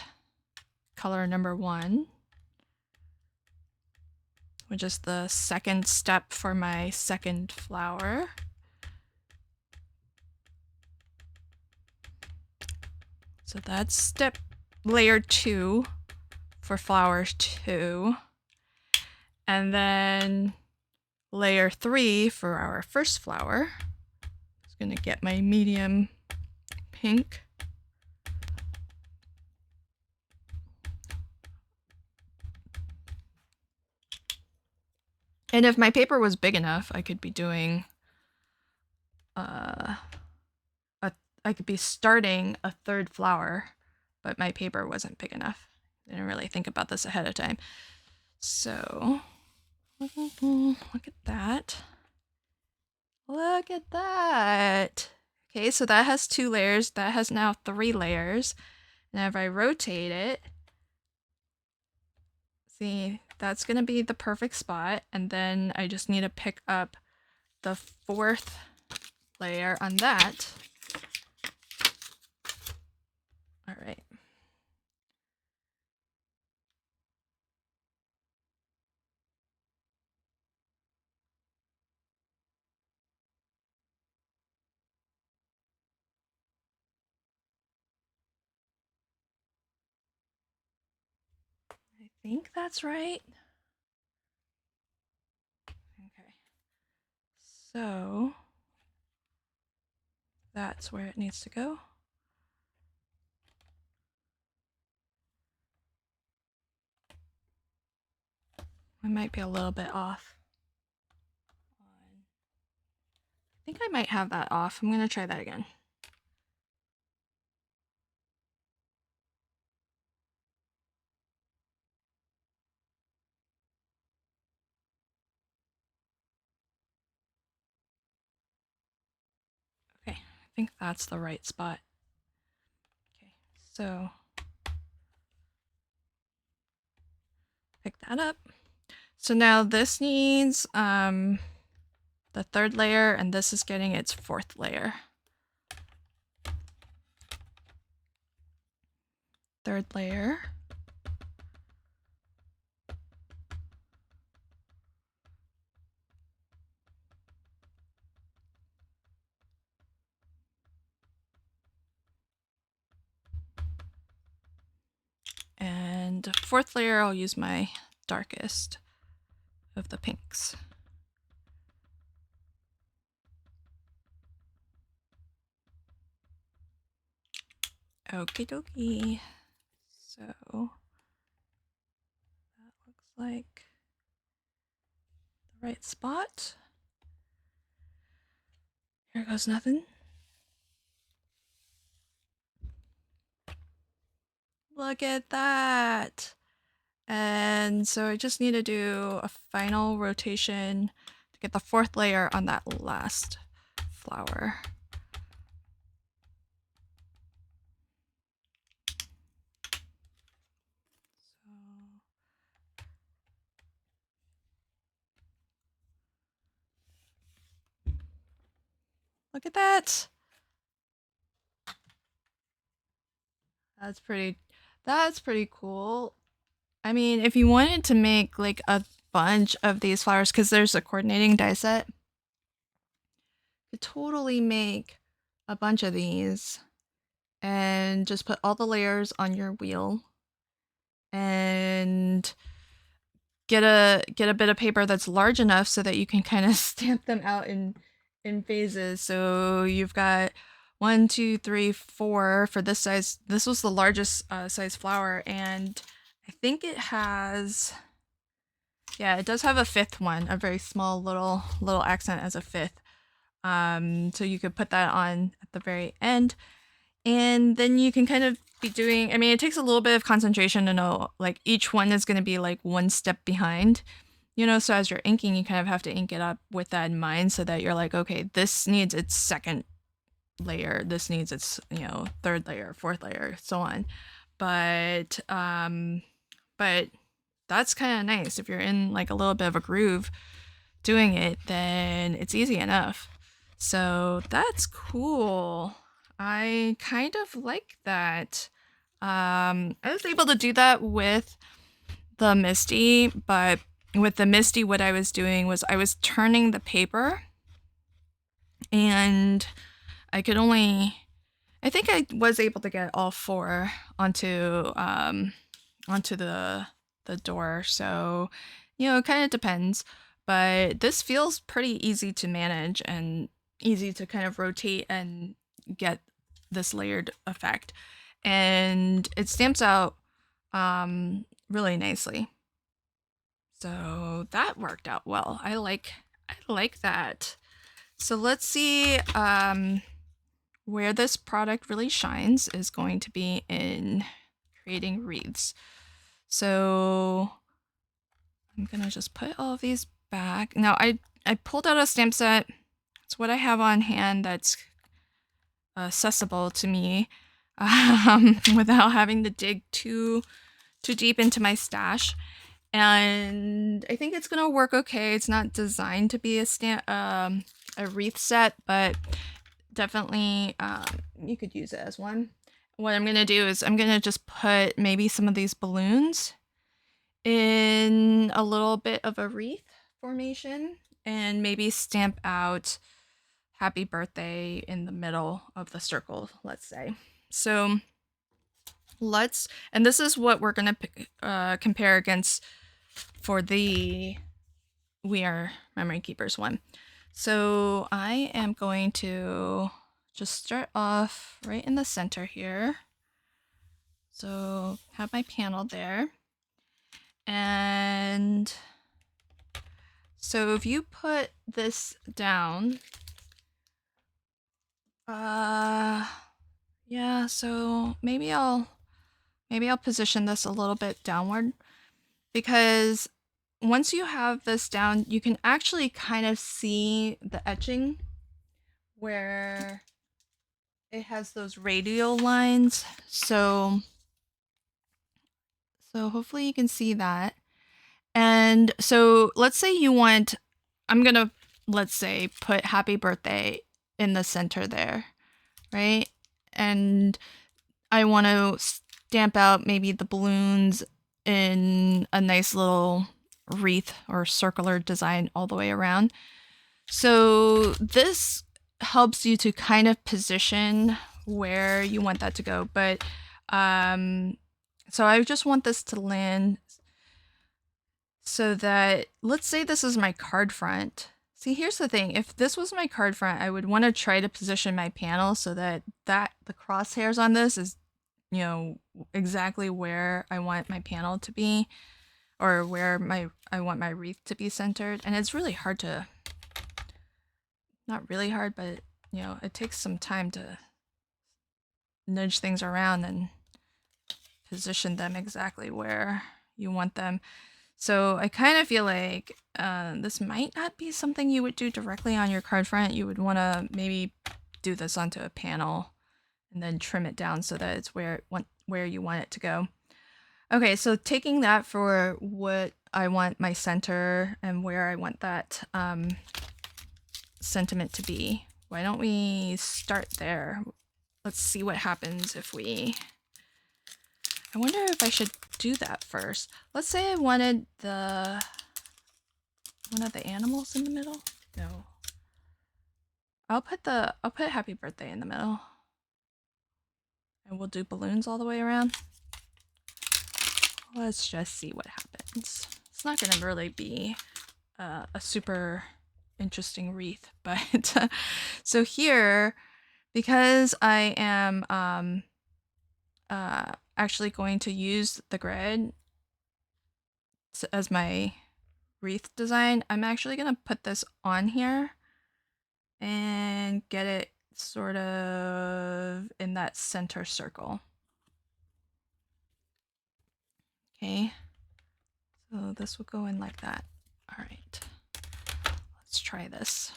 color number 1, which is the 2nd step for my 2nd flower. So that's layer 2 for flowers 2. And then layer 3 for our first flower. It's going to get my medium pink. And if my paper was big enough, I could be doing a I could be starting a third flower, but my paper wasn't big enough. I didn't really think about this ahead of time. So, look at that. Look at that. Okay, so that has 2 layers. That has now 3 layers. And if I rotate it, see, that's going to be the perfect spot. And then I just need to pick up the 4th layer on that. All right. I think that's right. Okay. So that's where it needs to go. I might be a little bit off. I think I might have that off. I'm going to try that again. Okay, I think that's the right spot. Okay, so pick that up. So now this needs the 3rd layer, and this is getting its 4th layer. 3rd layer. And 4th layer, I'll use my darkest of the pinks. Okie dokie. So that looks like the right spot. Here goes nothing. Look at that. And so I just need to do a final rotation to get the 4th layer on that last flower. Look at that. That's pretty cool. I mean, if you wanted to make like a bunch of these flowers, because there's a coordinating die set, you could totally make a bunch of these and just put all the layers on your wheel and get a bit of paper that's large enough so that you can kind of stamp them out in phases. So you've got 1, 2, 3, 4 for this size. This was the largest size flower, and I think it has, yeah, it does have a 5th one, a very small little accent as a 5th. So you could put that on at the very end, and then you can kind of be doing, I mean, it takes a little bit of concentration to know like each one is going to be like one step behind, you know, so as you're inking, you kind of have to ink it up with that in mind so that you're like, okay, this needs its 2nd layer, this needs its, you know, 3rd layer, 4th layer, so on. But that's kind of nice. If you're in like a little bit of a groove doing it, then it's easy enough. So that's cool. I kind of like that. I was able to do that with the Misty, but with the Misty, what I was doing was I was turning the paper, and I could only, I think I was able to get all 4 onto the door. So, you know, it kind of depends, but this feels pretty easy to manage and easy to kind of rotate and get this layered effect, and it stamps out really nicely. So that worked out well. I like that. So let's see where this product really shines is going to be in creating wreaths. So I'm gonna just put all of these back. Now I pulled out a stamp set. It's what I have on hand that's accessible to me without having to dig too deep into my stash. And I think it's gonna work okay. It's not designed to be a wreath set, but definitely you could use it as one. What I'm gonna do is I'm gonna just put maybe some of these balloons in a little bit of a wreath formation and maybe stamp out happy birthday in the middle of the circle, let's say. So and this is what we're gonna compare against for the We Are Memory Keepers one. So I am going to just start off right in the center here. So have my panel there. And so if you put this down, yeah, so maybe I'll position this a little bit downward, because once you have this down, you can actually kind of see the etching where it has those radial lines. So hopefully you can see that. And so let's say you want, let's say put happy birthday in the center there, right? And I want to stamp out maybe the balloons in a nice little wreath or circular design all the way around. So this helps you to kind of position where you want that to go. But so I just want this to land so that, let's say this is my card front. See, here's the thing. If this was my card front, I would want to try to position my panel so that the crosshairs on this is, you know, exactly where I want my panel to be, or where I want my wreath to be centered. And it's really hard to, not really hard, but you know, it takes some time to nudge things around and position them exactly where you want them. So I kind of feel like this might not be something you would do directly on your card front. You would want to maybe do this onto a panel and then trim it down so that it's where you want it to go. Okay, so taking that for what I want my center and where I want that sentiment to be, why don't we start there? Let's see what happens if we... I wonder if I should do that first. Let's say I wanted one of the animals in the middle. No. I'll put happy birthday in the middle. And we'll do balloons all the way around. Let's just see what happens. It's not going to really be a super interesting wreath, but so here, because I am actually going to use the grid as my wreath design, I'm actually going to put this on here and get it sort of in that center circle. Okay, so this will go in like that. All right, let's try this.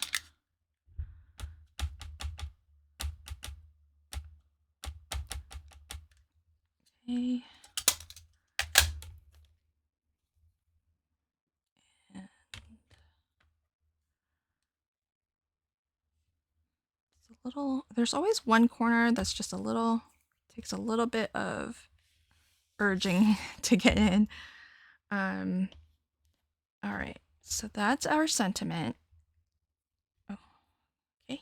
Okay. And it's a little, there's always one corner that's just a little, takes a little bit of urging to get in. All right, so that's our sentiment. Oh, okay.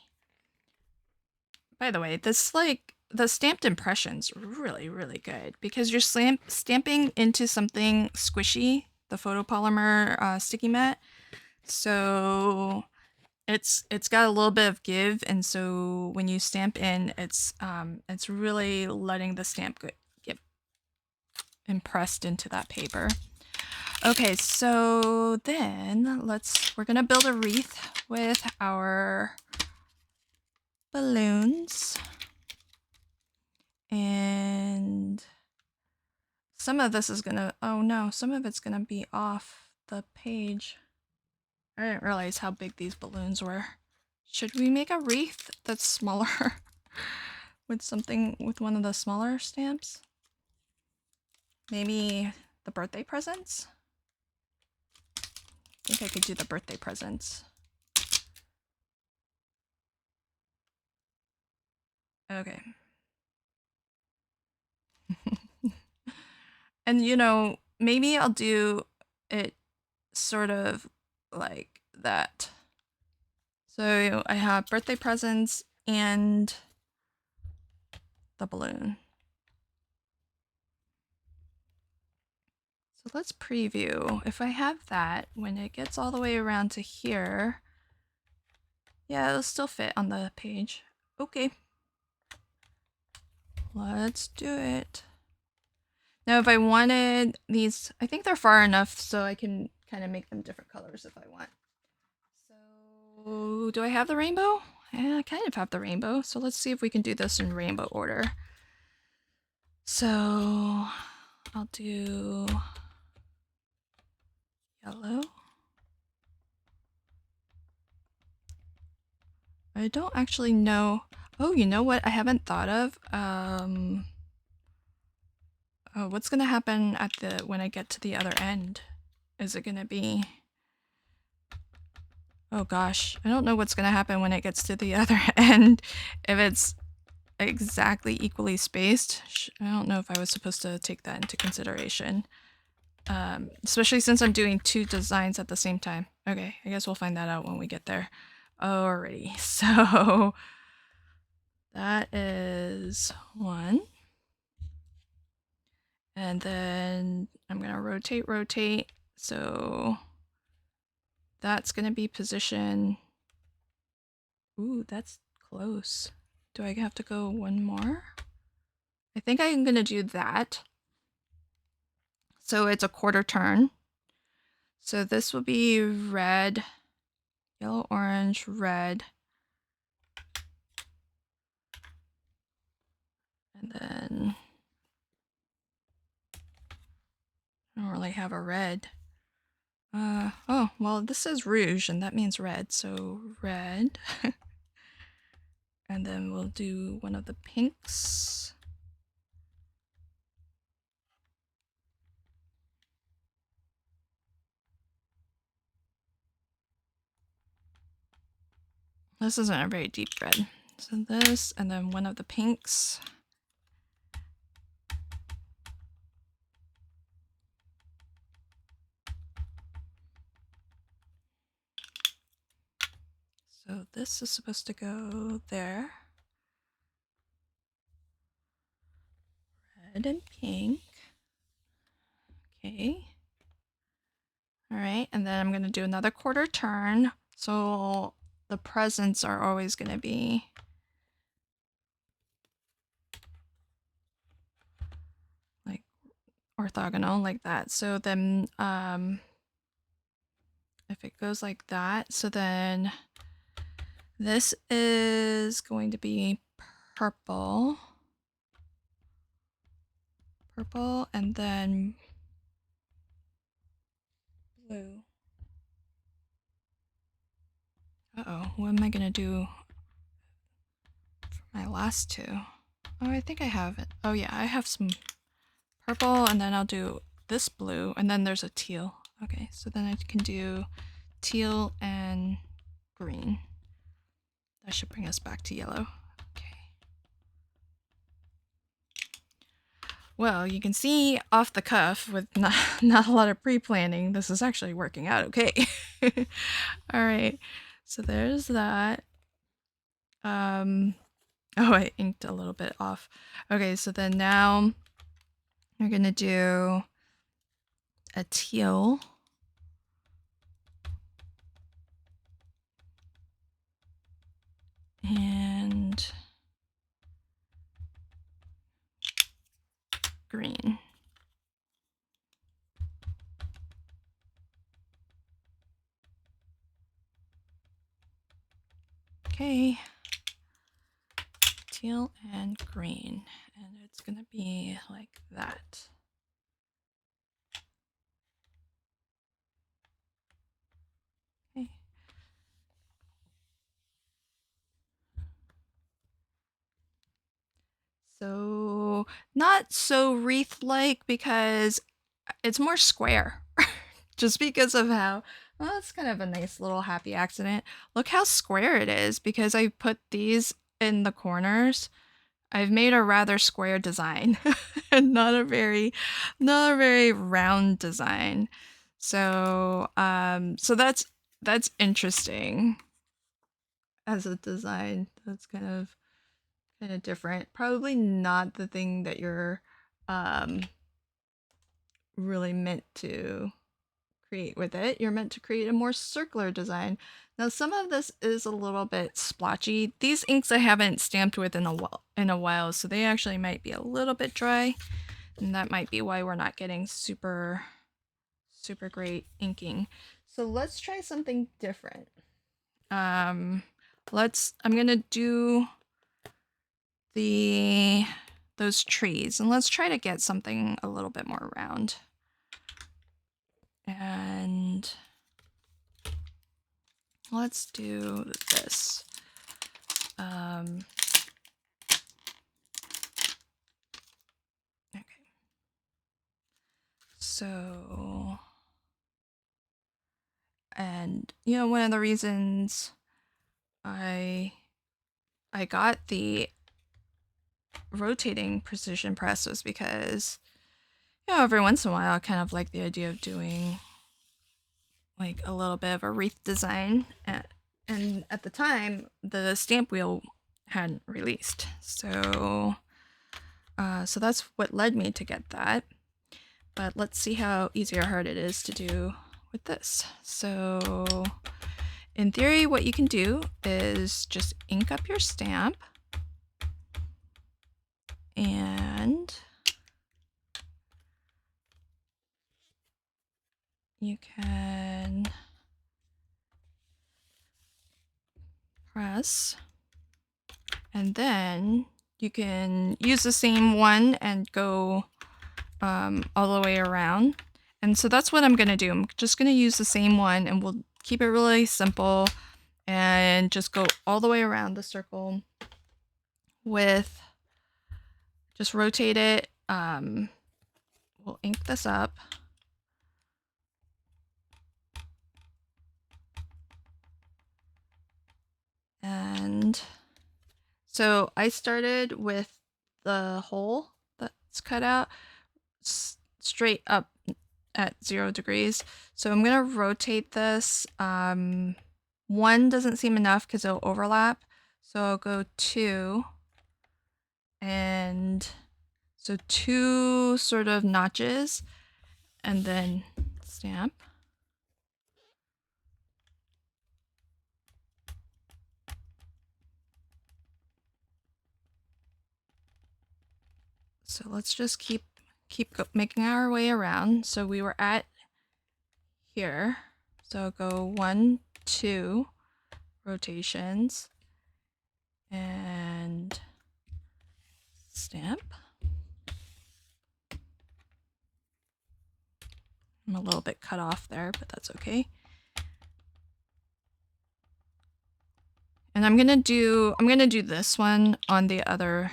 By the way, this, like, the stamped impression's really, really good because you're stamping into something squishy, the photopolymer sticky mat. So it's got a little bit of give, and so when you stamp in, it's really letting the stamp get impressed into that paper. Okay, so then we're gonna build a wreath with our balloons. And some of this is gonna, oh no, some of it's gonna be off the page. I didn't realize how big these balloons were. Should we make a wreath that's smaller with something, with one of the smaller stamps? Maybe the birthday presents? I think I could do the birthday presents. Okay. And you know, maybe I'll do it sort of like that. So I have birthday presents and the balloon. So let's preview. If I have that, when it gets all the way around to here, yeah, it'll still fit on the page. Okay. Let's do it. Now, if I wanted these, I think they're far enough so I can kind of make them different colors if I want. So, do I have the rainbow? Yeah, I kind of have the rainbow. So let's see if we can do this in rainbow order. So, I'll do yellow. I don't actually know. Oh, you know what I haven't thought of? Oh, what's gonna happen at the when I get to the other end? Is it gonna be... Oh gosh, I don't know what's gonna happen when it gets to the other end. If it's exactly equally spaced. I don't know if I was supposed to take that into consideration. Especially since I'm doing two designs at the same time. Okay, I guess we'll find that out when we get there. Alrighty, so that is one. And then I'm gonna rotate. So that's gonna be position. Ooh, that's close. Do I have to go one more? I think I'm gonna do that. So it's a quarter turn. So this will be red, yellow, orange, red. And then I don't really have a red. Oh, well, this says rouge and that means red. So red. And then we'll do one of the pinks. This isn't a very deep red. So this, and then one of the pinks. So this is supposed to go there. Red and pink. Okay. All right, and then I'm gonna do another quarter turn. So the presents are always gonna be like orthogonal like that. So then if it goes like that, so then this is going to be purple, and then blue. Uh-oh, what am I gonna do for my last two? Oh, I think I have it. Oh yeah, I have some purple, and then I'll do this blue, and then there's a teal. Okay, so then I can do teal and green. That should bring us back to yellow. Okay. Well, you can see off the cuff with not a lot of pre-planning, this is actually working out okay. All right, so there's that. Oh, I inked a little bit off. Okay, so then now we're gonna do a teal. And green. Okay. teal and green, and it's gonna be like that. Okay. So not so wreath-like because it's more square. Just because of how, well, it's kind of a nice little happy accident. Look how square it is because I put these in the corners. I've made a rather square design and not a very round design. So so that's interesting as a design. That's kind of different. Probably not the thing that you're um really meant to create with it. You're meant to create a more circular design. Now some of this is a little bit splotchy. These inks I haven't stamped with in a while, so they actually might be a little bit dry, and that might be why we're not getting super great inking. So let's try something different. I'm gonna do those trees, and let's try to get something a little bit more round. And let's do this. Okay. So, and you know, one of the reasons I got the rotating precision press was because, you know, every once in a while I kind of like the idea of doing like a little bit of a wreath design. And at the time, the Stampwheel hadn't released. So so that's what led me to get that. But let's see how easy or hard it is to do with this. So in theory, what you can do is just ink up your stamp, and you can press, and then you can use the same one and go all the way around. And so that's what I'm gonna do. I'm just gonna use the same one, and we'll keep it really simple and just go all the way around the circle with, just rotate it. We'll ink this up. And so I started with the hole that's cut out straight up at 0 degrees. So I'm gonna rotate this. One doesn't seem enough because it'll overlap. So I'll go 2. And so 2 sort of notches, and then stamp. So let's just keep making our way around. So we were at here. So go 1, 2 rotations and stamp. I'm a little bit cut off there, but that's okay. And I'm gonna do this one on the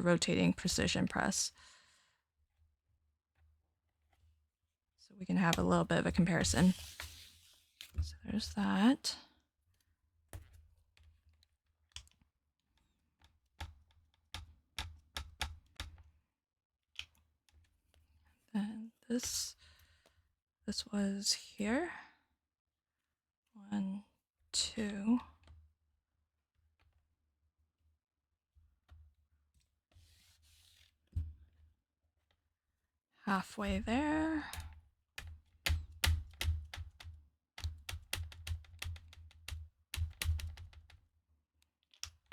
rotating precision press, so we can have a little bit of a comparison. So there's that. And this was here. 1, 2. Halfway there.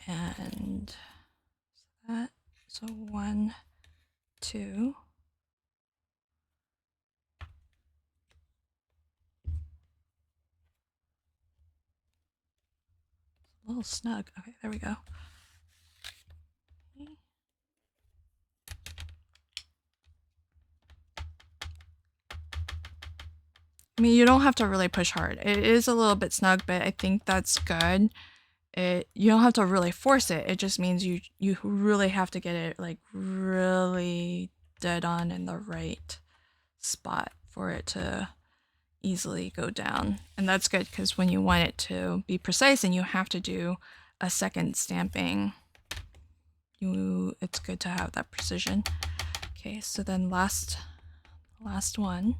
And that, so 1, 2. A little snug. Okay, there we go. I mean, you don't have to really push hard. It is a little bit snug, but I think that's good. You don't have to really force it. It just means you really have to get it like really dead on in the right spot for it to easily go down. And that's good because when you want it to be precise and you have to do a second stamping, it's good to have that precision. Okay, so then last one.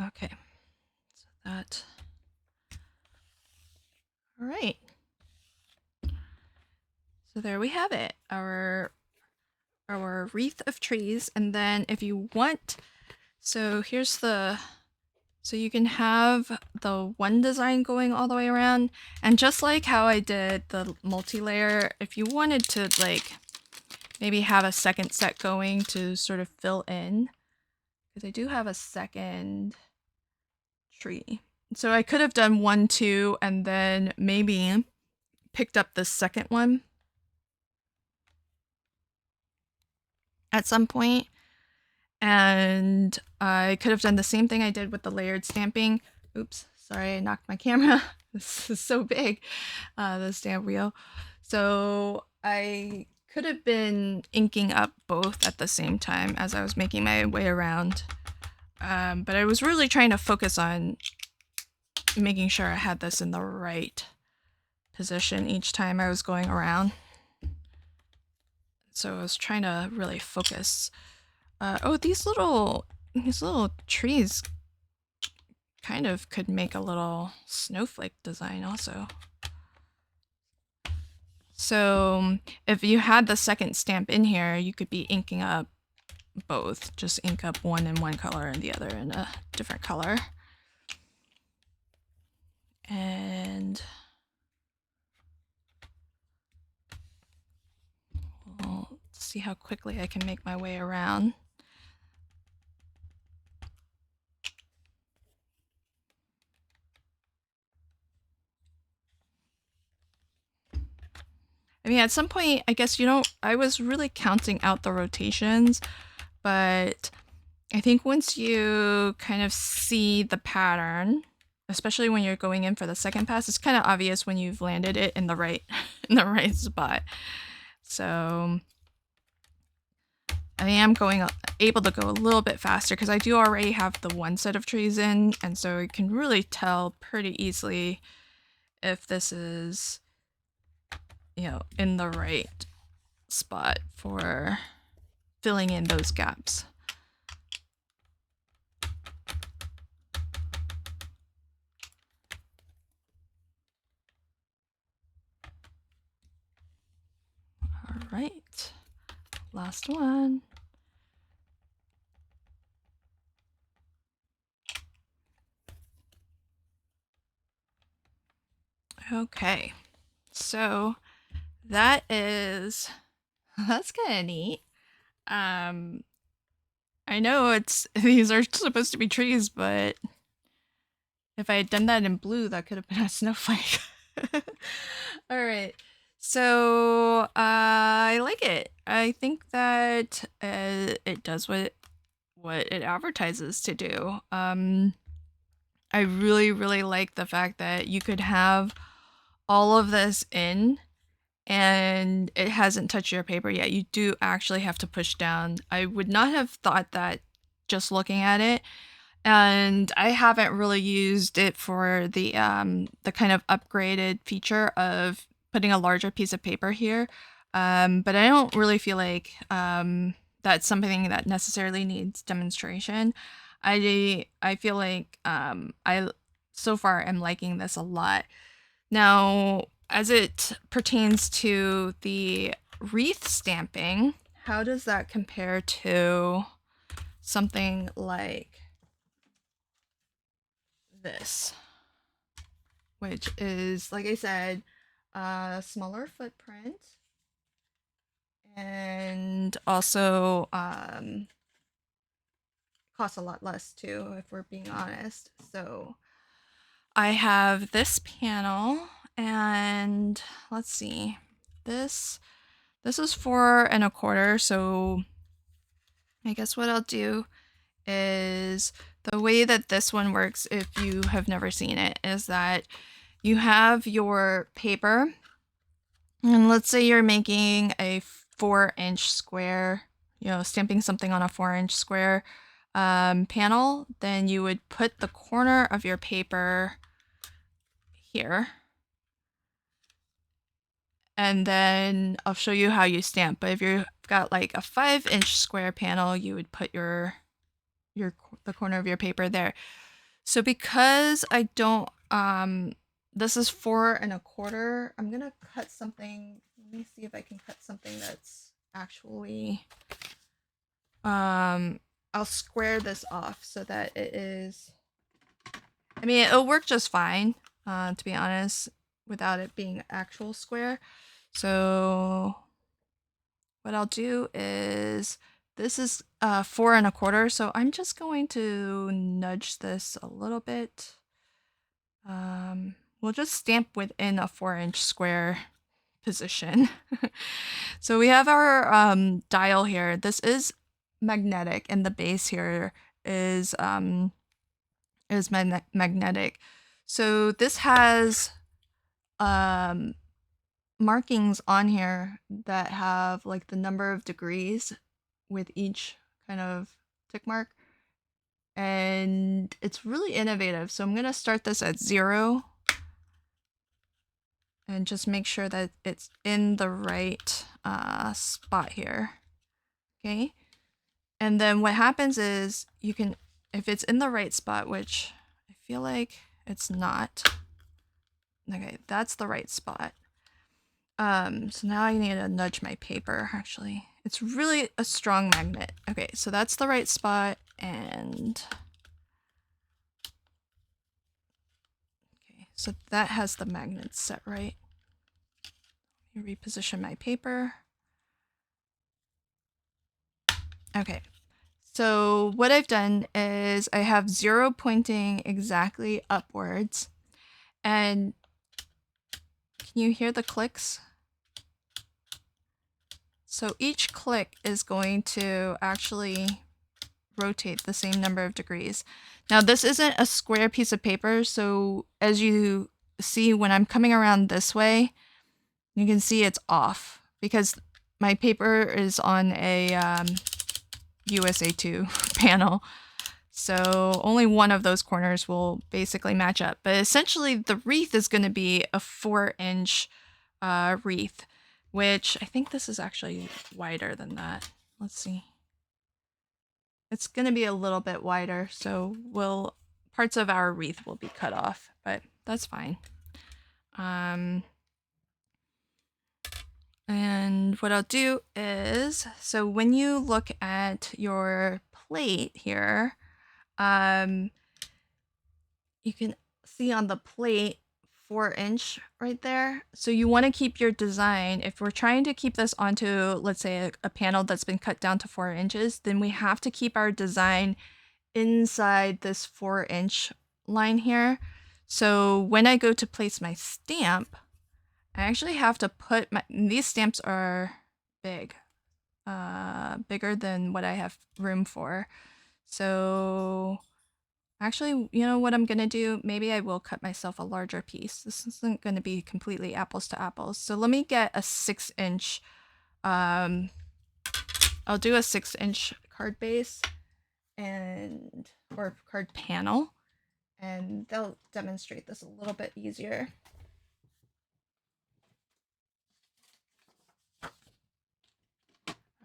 Okay, so that, all right. So there we have it, our wreath of trees. And then if you want, so here's so you can have the one design going all the way around. And just like how I did the multi-layer, if you wanted to like maybe have a second set going to sort of fill in, because I do have a second tree. So I could have done 1, 2, and then maybe picked up the second one at some point. And I could have done the same thing I did with the layered stamping. Oops, sorry, I knocked my camera. This is so big, the stamp wheel. So I could have been inking up both at the same time as I was making my way around. But I was really trying to focus on making sure I had this in the right position each time I was going around. So I was trying to really focus. Oh, these little trees kind of could make a little snowflake design also. So if you had the second stamp in here, you could be inking up both. Just ink up one in one color and the other in a different color. And we'll see how quickly I can make my way around. I mean, at some point, I guess I was really counting out the rotations, but I think once you kind of see the pattern, especially when you're going in for the second pass, it's kind of obvious when you've landed it in the right spot. So I am able to go a little bit faster because I do already have the one set of trees in, and so you can really tell pretty easily if this is, in the right spot for filling in those gaps. All right, last one. Okay, so that's kind of neat. I know these are supposed to be trees, but if I had done that in blue, that could have been a snowflake. All right, so I like it. I think that it does what it advertises to do. I really, really like the fact that you could have all of this in and it hasn't touched your paper yet. You do actually have to push down. I would not have thought that just looking at it. And I haven't really used it for the kind of upgraded feature of putting a larger piece of paper here. But I don't really feel like that's something that necessarily needs demonstration. I feel like I so far am liking this a lot. Now, as it pertains to the wreath stamping, how does that compare to something like this, which is, like I said, a smaller footprint and also costs a lot less too, if we're being honest. So I have this panel, and let's see, this is 4.25. So I guess what I'll do is, the way that this one works, if you have never seen it, is that you have your paper, and let's say you're making a 4-inch square, stamping something on a 4-inch square panel, then you would put the corner of your paper here. And then I'll show you how you stamp. But if you've got like a 5-inch square panel, you would put the corner of your paper there. So because I don't, this is 4.25, I'm gonna cut something. Let me see if I can cut something that's actually, I'll square this off so that it is, I mean, it'll work just fine, to be honest, without it being actual square. So what I'll do is, this is 4.25, so I'm just going to nudge this a little bit. We'll just stamp within a 4-inch square position. So we have our dial here. This is magnetic, and the base here is magnetic. So this has markings on here that have like the number of degrees with each kind of tick mark, and it's really innovative. So I'm gonna start this at 0 and just make sure that it's in the right spot here. Okay, and then what happens is, you can, if it's in the right spot, which I feel like it's not. Okay, that's the right spot. So now I need to nudge my paper. Actually, it's really a strong magnet. Okay, so that's the right spot, and okay, so that has the magnet set right. Let me reposition my paper. Okay, so what I've done is I have 0 pointing exactly upwards, and can you hear the clicks? So each click is going to actually rotate the same number of degrees. Now this isn't a square piece of paper, so as you see, when I'm coming around this way, you can see it's off because my paper is on a USA 2 panel. So only one of those corners will basically match up. But essentially the wreath is going to be a 4-inch wreath, which I think this is actually wider than that. Let's see. It's going to be a little bit wider, so parts of our wreath will be cut off, but that's fine. And what I'll do is, so when you look at your plate here, you can see on the plate 4-inch right there. So you want to keep your design, if we're trying to keep this onto, let's say, a panel that's been cut down to 4 inches, then we have to keep our design inside this 4-inch line here. So when I go to place my stamp, I actually have to put these stamps are big, bigger than what I have room for. So actually, you know what I'm gonna do? Maybe I will cut myself a larger piece. This isn't gonna be completely apples to apples. So let me get a 6-inch, I'll do a 6-inch card base or card panel, and they'll demonstrate this a little bit easier.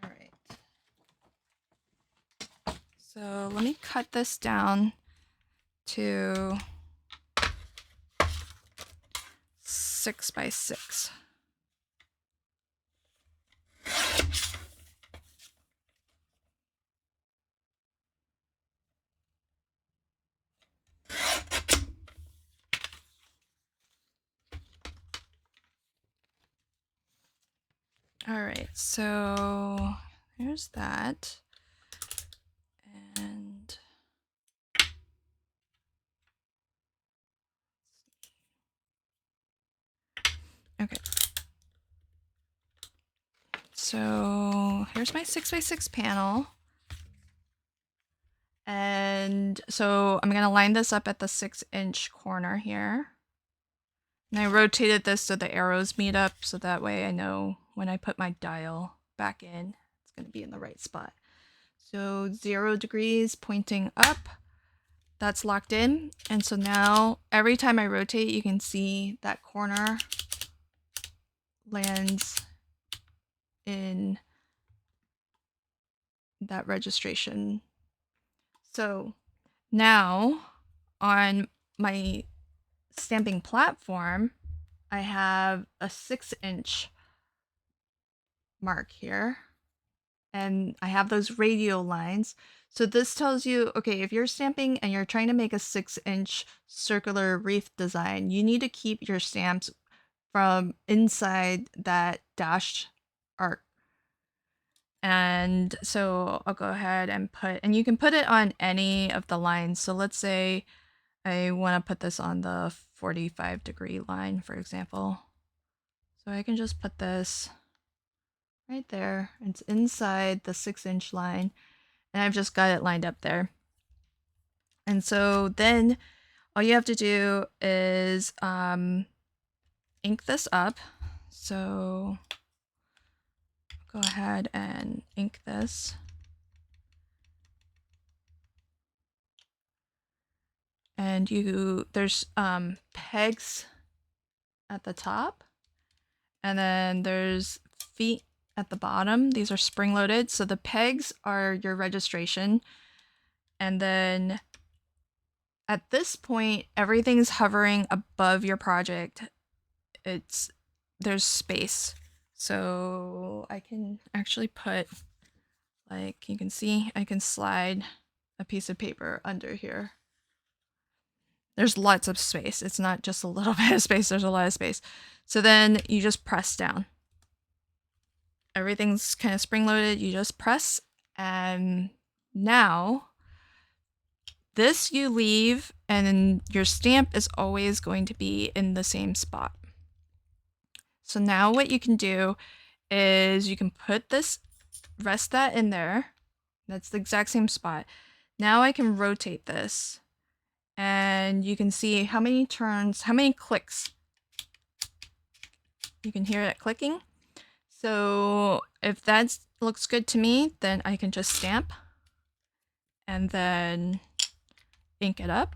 All right. So let me cut this down to 6 by 6. All right, so there's that. And Okay. So here's my 6x6 panel. And so I'm going to line this up at the 6-inch corner here. And I rotated this so the arrows meet up, so that way I know when I put my dial back in, it's going to be in the right spot. So 0 degrees pointing up, that's locked in. And so now every time I rotate, you can see that corner lands in that registration. So now on my stamping platform, I have a 6-inch mark here, and I have those radial lines. So this tells you, okay, if you're stamping and you're trying to make a 6-inch circular wreath design, you need to keep your stamps from inside that dashed arc. And so I'll go ahead and and you can put it on any of the lines. So let's say I want to put this on the 45-degree line, for example. So I can just put this right there. It's inside the 6-inch line, and I've just got it lined up there. And so then all you have to do is ink this up. So go ahead and ink this. And there's pegs at the top, and then there's feet at the bottom. These are spring-loaded, so the pegs are your registration. And then at this point, everything's hovering above your project. There's space. So I can actually put, like you can see, I can slide a piece of paper under here. There's lots of space. It's not just a little bit of space, there's a lot of space. So then you just press down. Everything's kind of spring-loaded, you just press, and now this you leave, and then your stamp is always going to be in the same spot. So now what you can do is you can rest that in there. That's the exact same spot. Now I can rotate this, and you can see how many turns, how many clicks. You can hear it clicking. So if that looks good to me, then I can just stamp and then ink it up.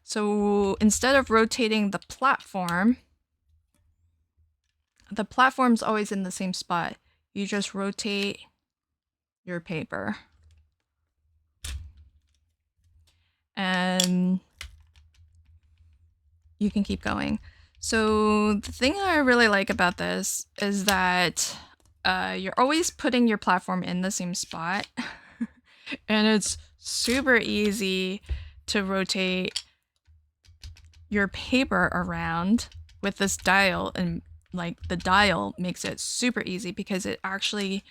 So instead of rotating the platform's always in the same spot. You just rotate your paper. And you can keep going. So the thing I really like about this is that you're always putting your platform in the same spot. And it's super easy to rotate your paper around with this dial, and like the dial makes it super easy because it actually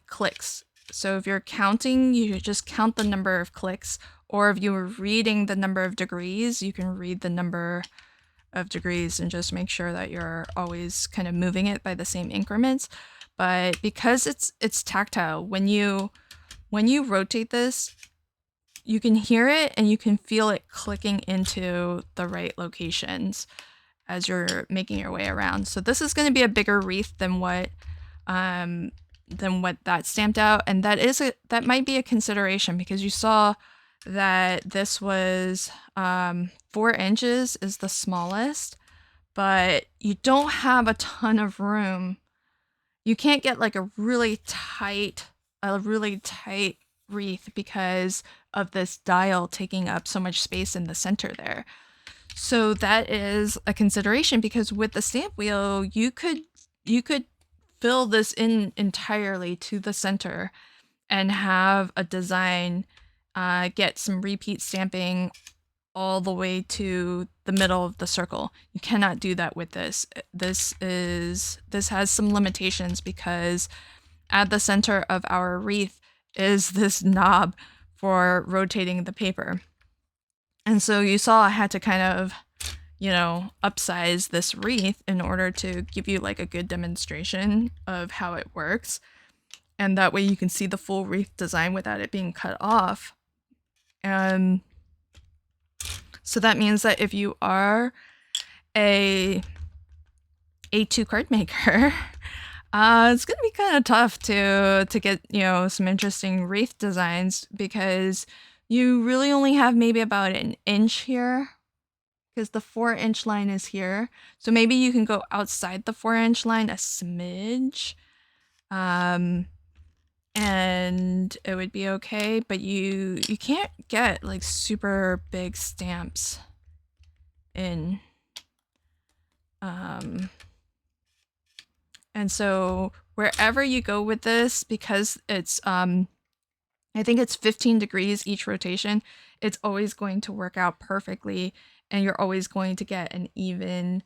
clicks. So if you're counting, you just count the number of clicks, or if you were reading the number of degrees, you can read the number of degrees and just make sure that you're always kind of moving it by the same increments. But because it's tactile, when you rotate this, you can hear it and you can feel it clicking into the right locations as you're making your way around. So this is going to be a bigger wreath than what that stamped out, and that might be a consideration because you saw that this was 4 inches is the smallest, but you don't have a ton of room. You can't get like a really tight wreath because of this dial taking up so much space in the center there. So that is a consideration, because with the stamp wheel, you could fill this in entirely to the center and have a design get some repeat stamping all the way to the middle of the circle. You cannot do that with this. This has some limitations because at the center of our wreath is this knob for rotating the paper. And so you saw I had to kind of, you know, upsize this wreath in order to give you like a good demonstration of how it works. And that way you can see the full wreath design without it being cut off. And so that means that if you are a A2 card maker, it's gonna be kind of tough to get, you know, some interesting wreath designs, because you really only have maybe about an inch here, because the 4-inch line is here. So maybe you can go outside the 4-inch line a smidge, and it would be okay, but you can't get like super big stamps in. And so wherever you go with this, because it's I think it's 15 degrees each rotation, it's always going to work out perfectly, and you're always going to get an evenly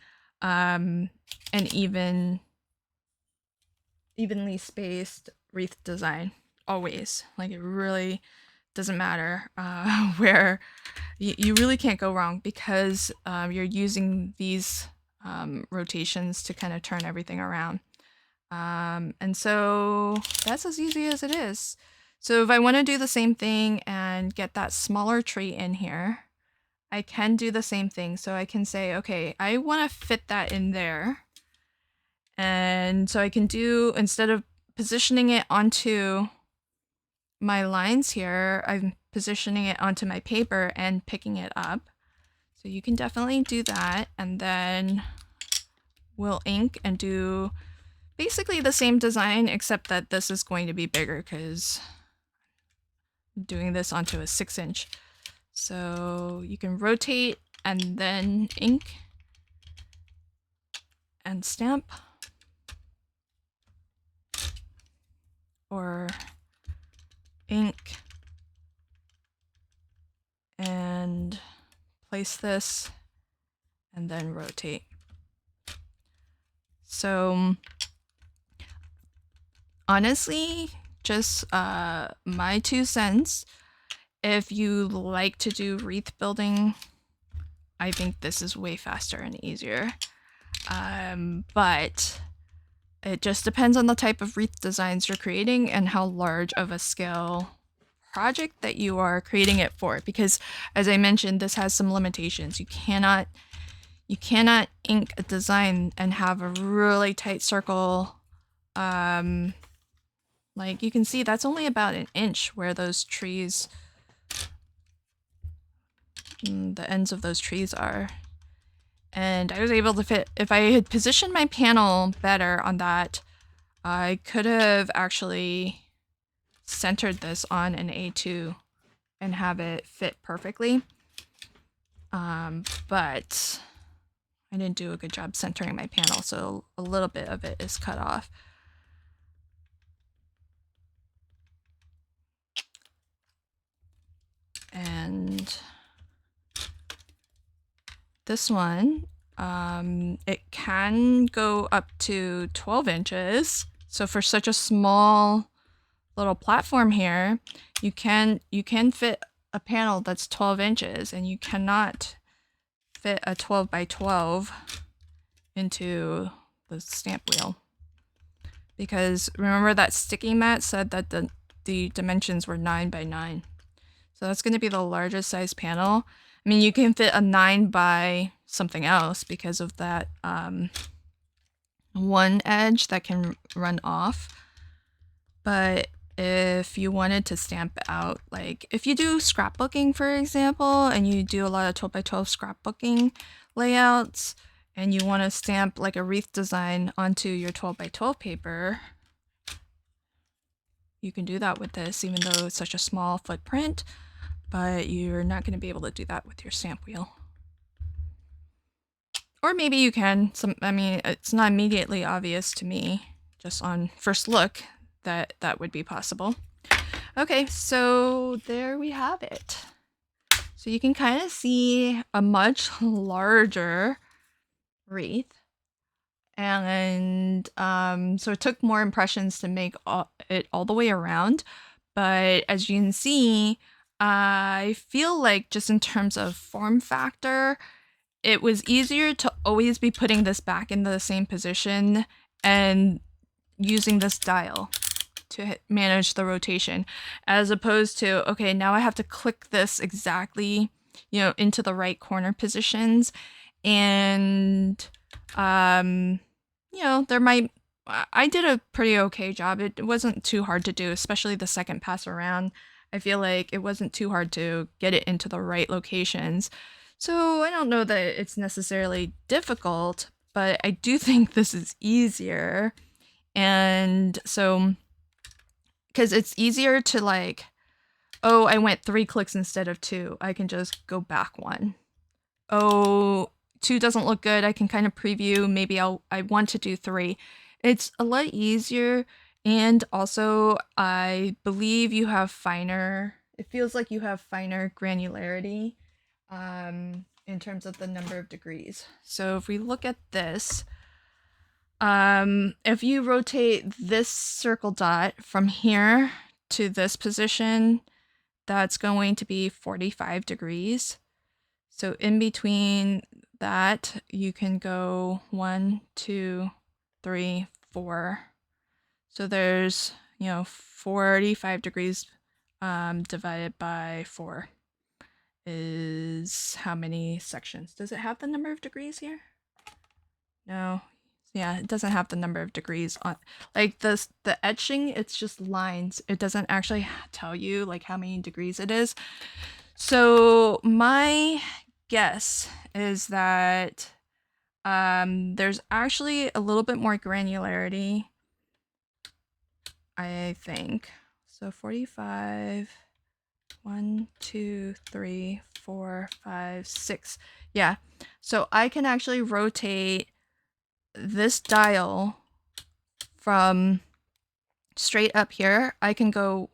spaced wreath design. Always. Like, it really doesn't matter where you really can't go wrong, because you're using these rotations to kind of turn everything around. And so that's as easy as it is. So if I want to do the same thing and get that smaller tree in here, I can do the same thing. So I can say, okay, I want to fit that in there. And so I can do, instead of positioning it onto my lines here, I'm positioning it onto my paper and picking it up. So you can definitely do that. And then we'll ink and do basically the same design, except that this is going to be bigger because I'm doing this onto a 6-inch. So you can rotate and then ink and stamp, or ink and place this and then rotate. So honestly, just my 2 cents, if you like to do wreath building, I think this is way faster and easier. But it just depends on the type of wreath designs you're creating and how large of a scale project that you are creating it for, because as I mentioned, this has some limitations. You cannot ink a design and have a really tight circle. Like you can see, that's only about an inch where those trees, the ends of those trees are. And I was able to fit, if I had positioned my panel better on that, I could have actually centered this on an A2 and have it fit perfectly. But I didn't do a good job centering my panel, so a little bit of it is cut off. And this one, it can go up to 12 inches. So for such a small little platform here, you can fit a panel that's 12 inches, and you cannot fit a 12 by 12 into the stamp wheel. Because remember that sticky mat said that the dimensions were 9 by 9. So that's going to be the largest size panel. I mean, you can fit a 9 by something else because of that one edge that can run off. But if you wanted to stamp out, like if you do scrapbooking, for example, and you do a lot of 12 by 12 scrapbooking layouts, and you want to stamp like a wreath design onto your 12 by 12 paper, you can do that with this, even though it's such a small footprint. But you're not going to be able to do that with your stamp wheel. Or maybe you can. I mean, it's not immediately obvious to me, just on first look, that that would be possible. Okay, so there we have it. So you can kind of see a much larger wreath. And so it took more impressions to make it all the way around. But as you can see, I feel like just in terms of form factor, it was easier to always be putting this back in the same position and using this dial to manage the rotation, as opposed to, okay, now I have to click this exactly, into the right corner positions. And, I did a pretty okay job. It wasn't too hard to do, especially the second pass around. I feel like it wasn't too hard to get it into the right locations. So I don't know that it's necessarily difficult, but I do think this is easier. And so, because it's easier to like, oh, I went 3 clicks instead of 2. I can just go back 1. Oh, 2 doesn't look good. I can kind of preview. Maybe I want to do 3. It's a lot easier. And also, I believe you have finer, it feels like you have finer granularity in terms of the number of degrees. So if we look at this, if you rotate this circle dot from here to this position, that's going to be 45 degrees. So in between that, you can go 1, 2, 3, 4. So there's, 45 degrees divided by 4 is how many sections? Does it have the number of degrees here? No. Yeah, it doesn't have the number of degrees on, like the etching, it's just lines. It doesn't actually tell you like how many degrees it is. So my guess is that there's actually a little bit more granularity, I think. So 45, 1, 2, 3, 4, 5, 6. Yeah, so I can actually rotate this dial from straight up here. I can go,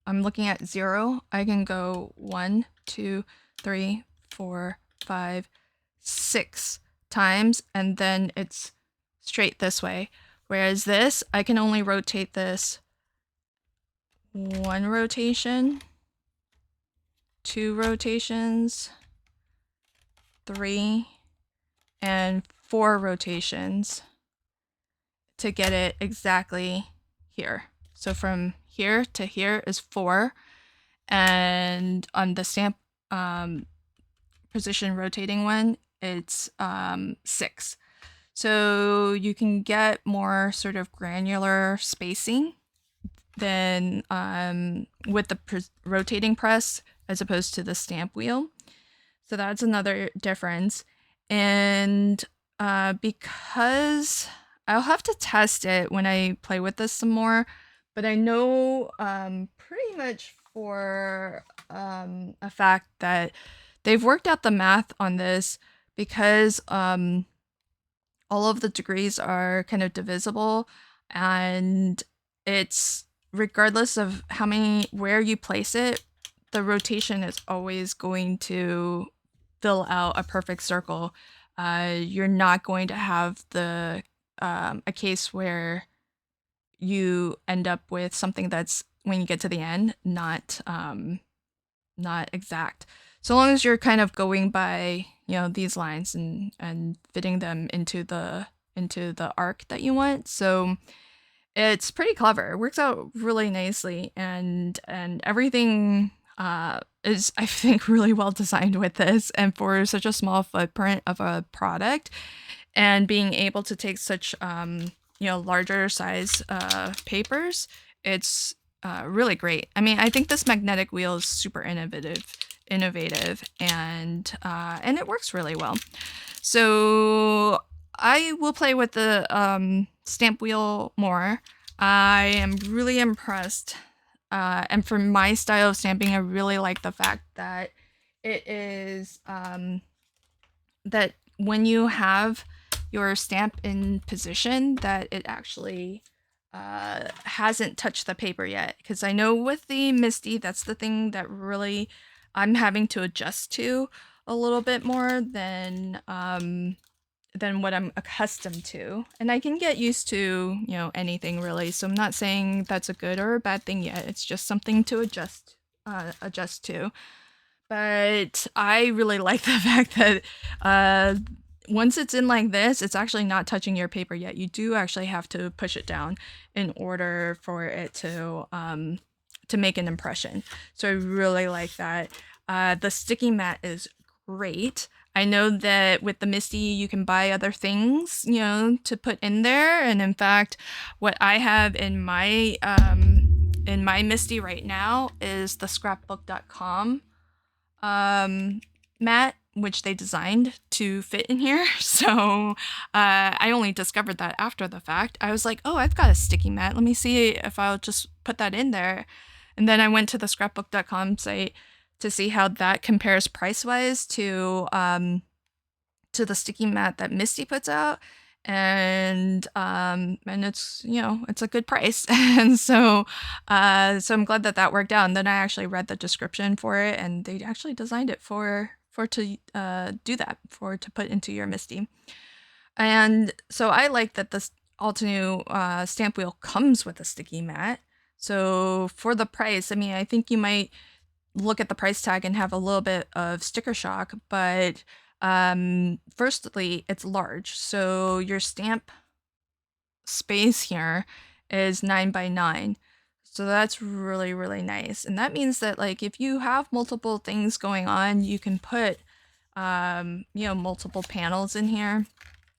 I'm looking at 0. I can go 1, 2, 3, 4, 5, 6 times, and then it's straight this way. Whereas this, I can only rotate this 1 rotation, 2 rotations, 3, and 4 rotations to get it exactly here. So from here to here is 4, and on the stamp position rotating one, it's 6. So you can get more sort of granular spacing than with the rotating press as opposed to the stamp wheel. So that's another difference. And because I'll have to test it when I play with this some more, but I know pretty much for a fact that they've worked out the math on this, because all of the degrees are kind of divisible, and it's regardless of where you place it, the rotation is always going to fill out a perfect circle. You're not going to have a case where you end up with something that's, when you get to the end, not exact. So long as you're kind of going by, these lines and fitting them into the arc that you want. So it's pretty clever. It works out really nicely, and everything is, I think, really well designed with this, and for such a small footprint of a product, and being able to take such larger size papers, it's really great. I mean, I think this magnetic wheel is super innovative, and it works really well. So I will play with the stamp wheel more. I am really impressed. And for my style of stamping, I really like the fact that it is that when you have your stamp in position, that it actually hasn't touched the paper yet. Because I know with the Misty, that's the thing that really I'm having to adjust to a little bit more than what I'm accustomed to. And I can get used to, anything really. So I'm not saying that's a good or a bad thing yet. It's just something to adjust to. But I really like the fact that uh, once it's in like this, it's actually not touching your paper yet. You do actually have to push it down in order for it to make an impression. So I really like that. The sticky mat is great. I know that with the Misty, you can buy other things, to put in there. And in fact, what I have in my Misty right now is the scrapbook.com mat, which they designed to fit in here. So I only discovered that after the fact. I was like, oh, I've got a sticky mat. Let me see if I'll just put that in there. And then I went to the scrapbook.com site to see how that compares price-wise to the sticky mat that Misty puts out. And it's it's a good price. And so I'm glad that that worked out. And then I actually read the description for it, and they actually designed it for to do that, for to put into your Misty. And so I like that this Altenew stamp wheel comes with a sticky mat. So for the price, I mean, I think you might look at the price tag and have a little bit of sticker shock, but firstly, it's large. So your stamp space here is 9 by 9. So that's really, really nice. And that means that, like, if you have multiple things going on, you can put, multiple panels in here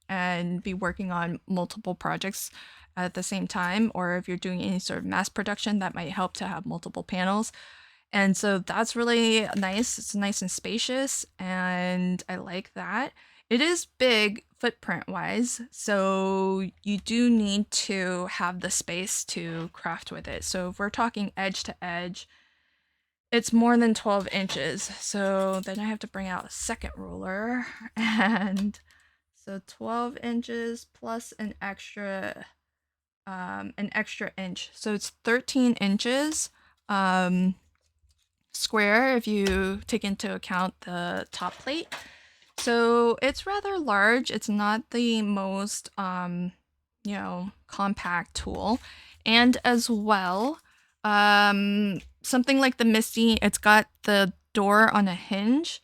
and be working on multiple projects at the same time. Or if you're doing any sort of mass production, that might help to have multiple panels. And so that's really nice. It's nice and spacious, and I like that. It is big footprint wise, so you do need to have the space to craft with it. So if we're talking edge to edge, it's more than 12 inches. So then I have to bring out a second ruler, and so 12 inches plus an extra inch. So it's 13 inches. Square if you take into account the top plate. So it's rather large. It's not the most compact tool. And as well, something like the Misty, it's got the door on a hinge.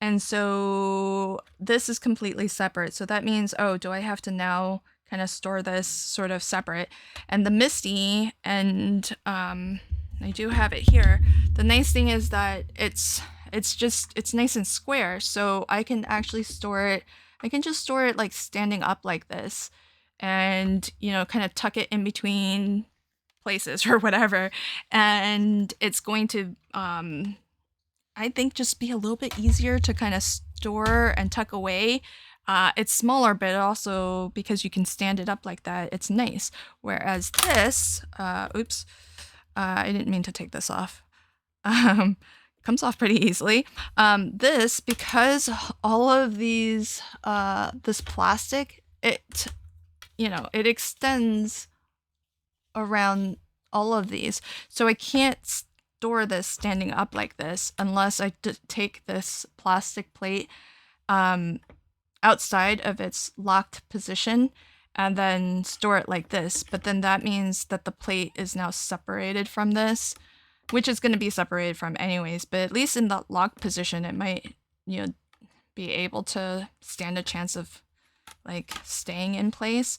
And so this is completely separate. So that means, oh, do I have to now kind of store this sort of separate? And the Misty, and I do have it here. The nice thing is that it's nice and square, so I can actually store it. I can just store it like standing up like this, and kind of tuck it in between places or whatever, and it's going to I think just be a little bit easier to kind of store and tuck away. It's smaller, but also because you can stand it up like that, it's nice. Whereas this, oops, I didn't mean to take this off. Comes off pretty easily. This, because all of these, this plastic, it extends around all of these. So I can't store this standing up like this unless I take this plastic plate outside of its locked position and then store it like this. But then that means that the plate is now separated from this, which is going to be separated from anyways. But at least in the locked position, it might, be able to stand a chance of like staying in place.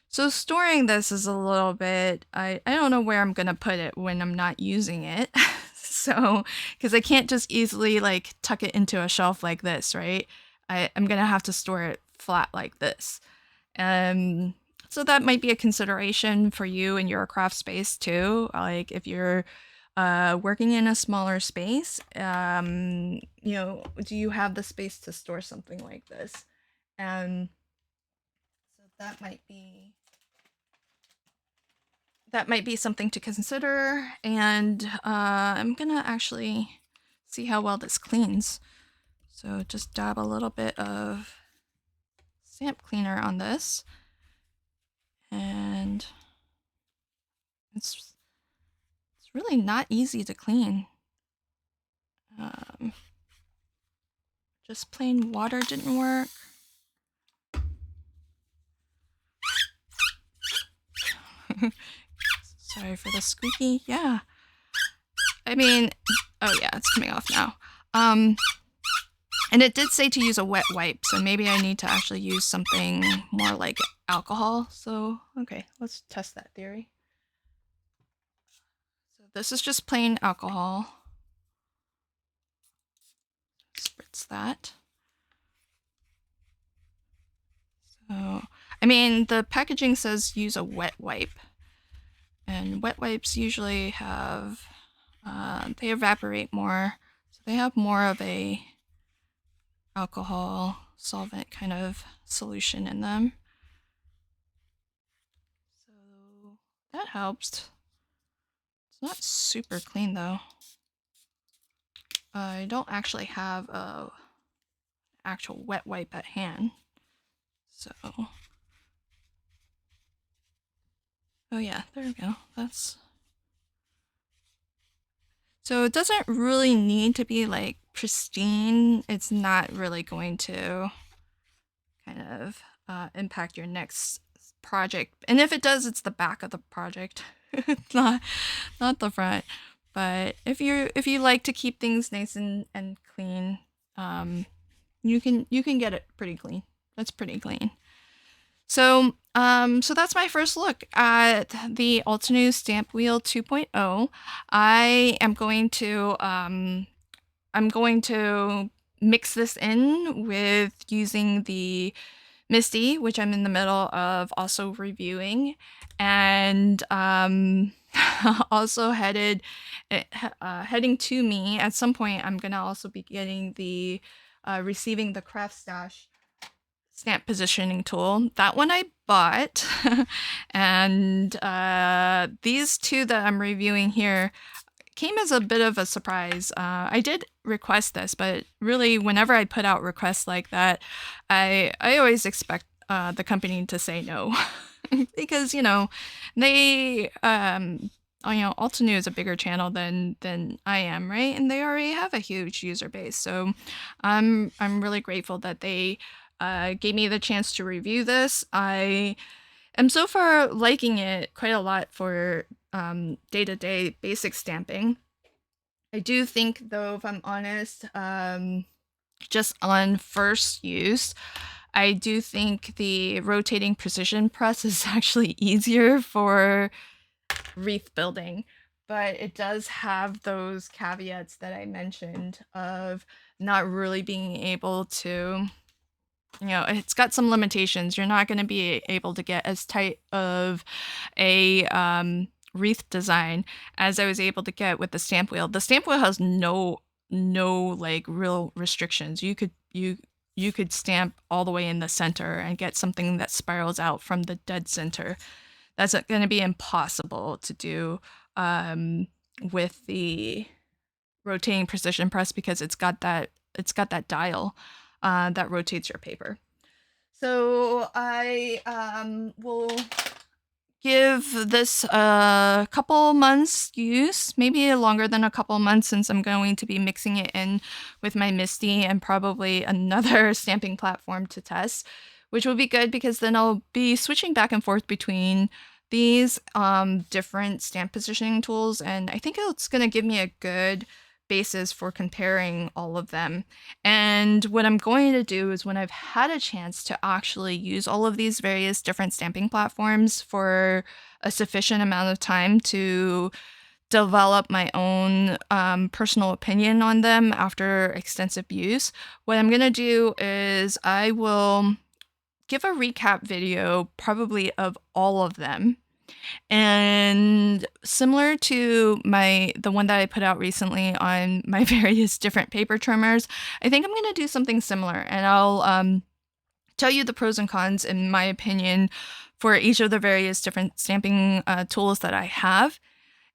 So storing this is a little bit, I don't know where I'm going to put it when I'm not using it. So, because I can't just easily like tuck it into a shelf like this, right? I'm going to have to store it flat like this. So that might be a consideration for you in your craft space too. Like if you're working in a smaller space, do you have the space to store something like this? So that might be something to consider. And I'm gonna actually see how well this cleans. So just dab a little bit of stamp cleaner on this, and it's really not easy to clean. Just plain water didn't work. Sorry for the squeaky. Yeah. I mean, oh yeah, it's coming off now. And it did say to use a wet wipe, so maybe I need to actually use something more like alcohol. So, okay, let's test that theory. So this is just plain alcohol. Spritz that. So, I mean, the packaging says use a wet wipe. And wet wipes usually have, they evaporate more. So they have more of a alcohol solvent kind of solution in them. So that helps. It's not super clean though. I don't actually have a actual wet wipe at hand. So, oh yeah, there we go. That's, so it doesn't really need to be like pristine. It's not really going to kind of impact your next project. And if it does, it's the back of the project. It's not the front. But if you like to keep things nice and clean, you can get it pretty clean. That's pretty clean. So so that's my first look at the Altenew Stampwheel 2.0. I am going to mix this in with using the Misty, which I'm in the middle of also reviewing, and also heading to me at some point. I'm gonna also be getting the receiving the Craft Stash stamp positioning tool. That one I bought, and these two that I'm reviewing here came as a bit of a surprise. I did request this, but really whenever I put out requests like that, I always expect the company to say no. Because, they Altenew is a bigger channel than I am, right? And they already have a huge user base. So I'm really grateful that they gave me the chance to review this. I am so far liking it quite a lot for day-to-day basic stamping. I do think, though, if I'm honest, just on first use, I do think the rotating precision press is actually easier for wreath building, but it does have those caveats that I mentioned of not really being able to, it's got some limitations. You're not going to be able to get as tight of a wreath design as I was able to get with the Stampwheel. The Stampwheel has no like real restrictions. You could stamp all the way in the center and get something that spirals out from the dead center. That's going to be impossible to do with the rotating precision press because it's got that dial that rotates your paper. So I will give this a couple months use, maybe longer than a couple months, since I'm going to be mixing it in with my Misty and probably another stamping platform to test, which will be good because then I'll be switching back and forth between these different stamp positioning tools, and I think it's going to give me a good basis for comparing all of them. And what I'm going to do is, when I've had a chance to actually use all of these various different stamping platforms for a sufficient amount of time to develop my own personal opinion on them after extensive use, what I'm going to do is I will give a recap video probably of all of them. And similar to the one that I put out recently on my various different paper trimmers, I think I'm going to do something similar, and I'll tell you the pros and cons, in my opinion, for each of the various different stamping tools that I have.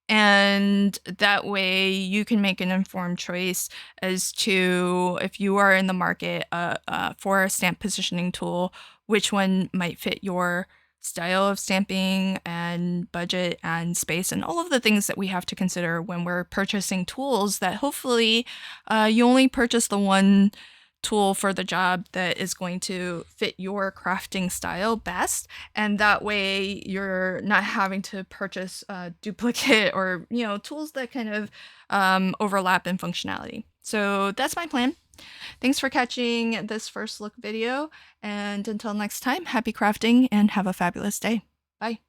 And that way you can make an informed choice as to, if you are in the market for a stamp positioning tool, which one might fit your style of stamping and budget and space and all of the things that we have to consider when we're purchasing tools, that hopefully you only purchase the one tool for the job that is going to fit your crafting style best, and that way you're not having to purchase a duplicate or tools that kind of overlap in functionality. So that's my plan. Thanks for catching this first look video, and until next time, happy crafting and have a fabulous day. Bye.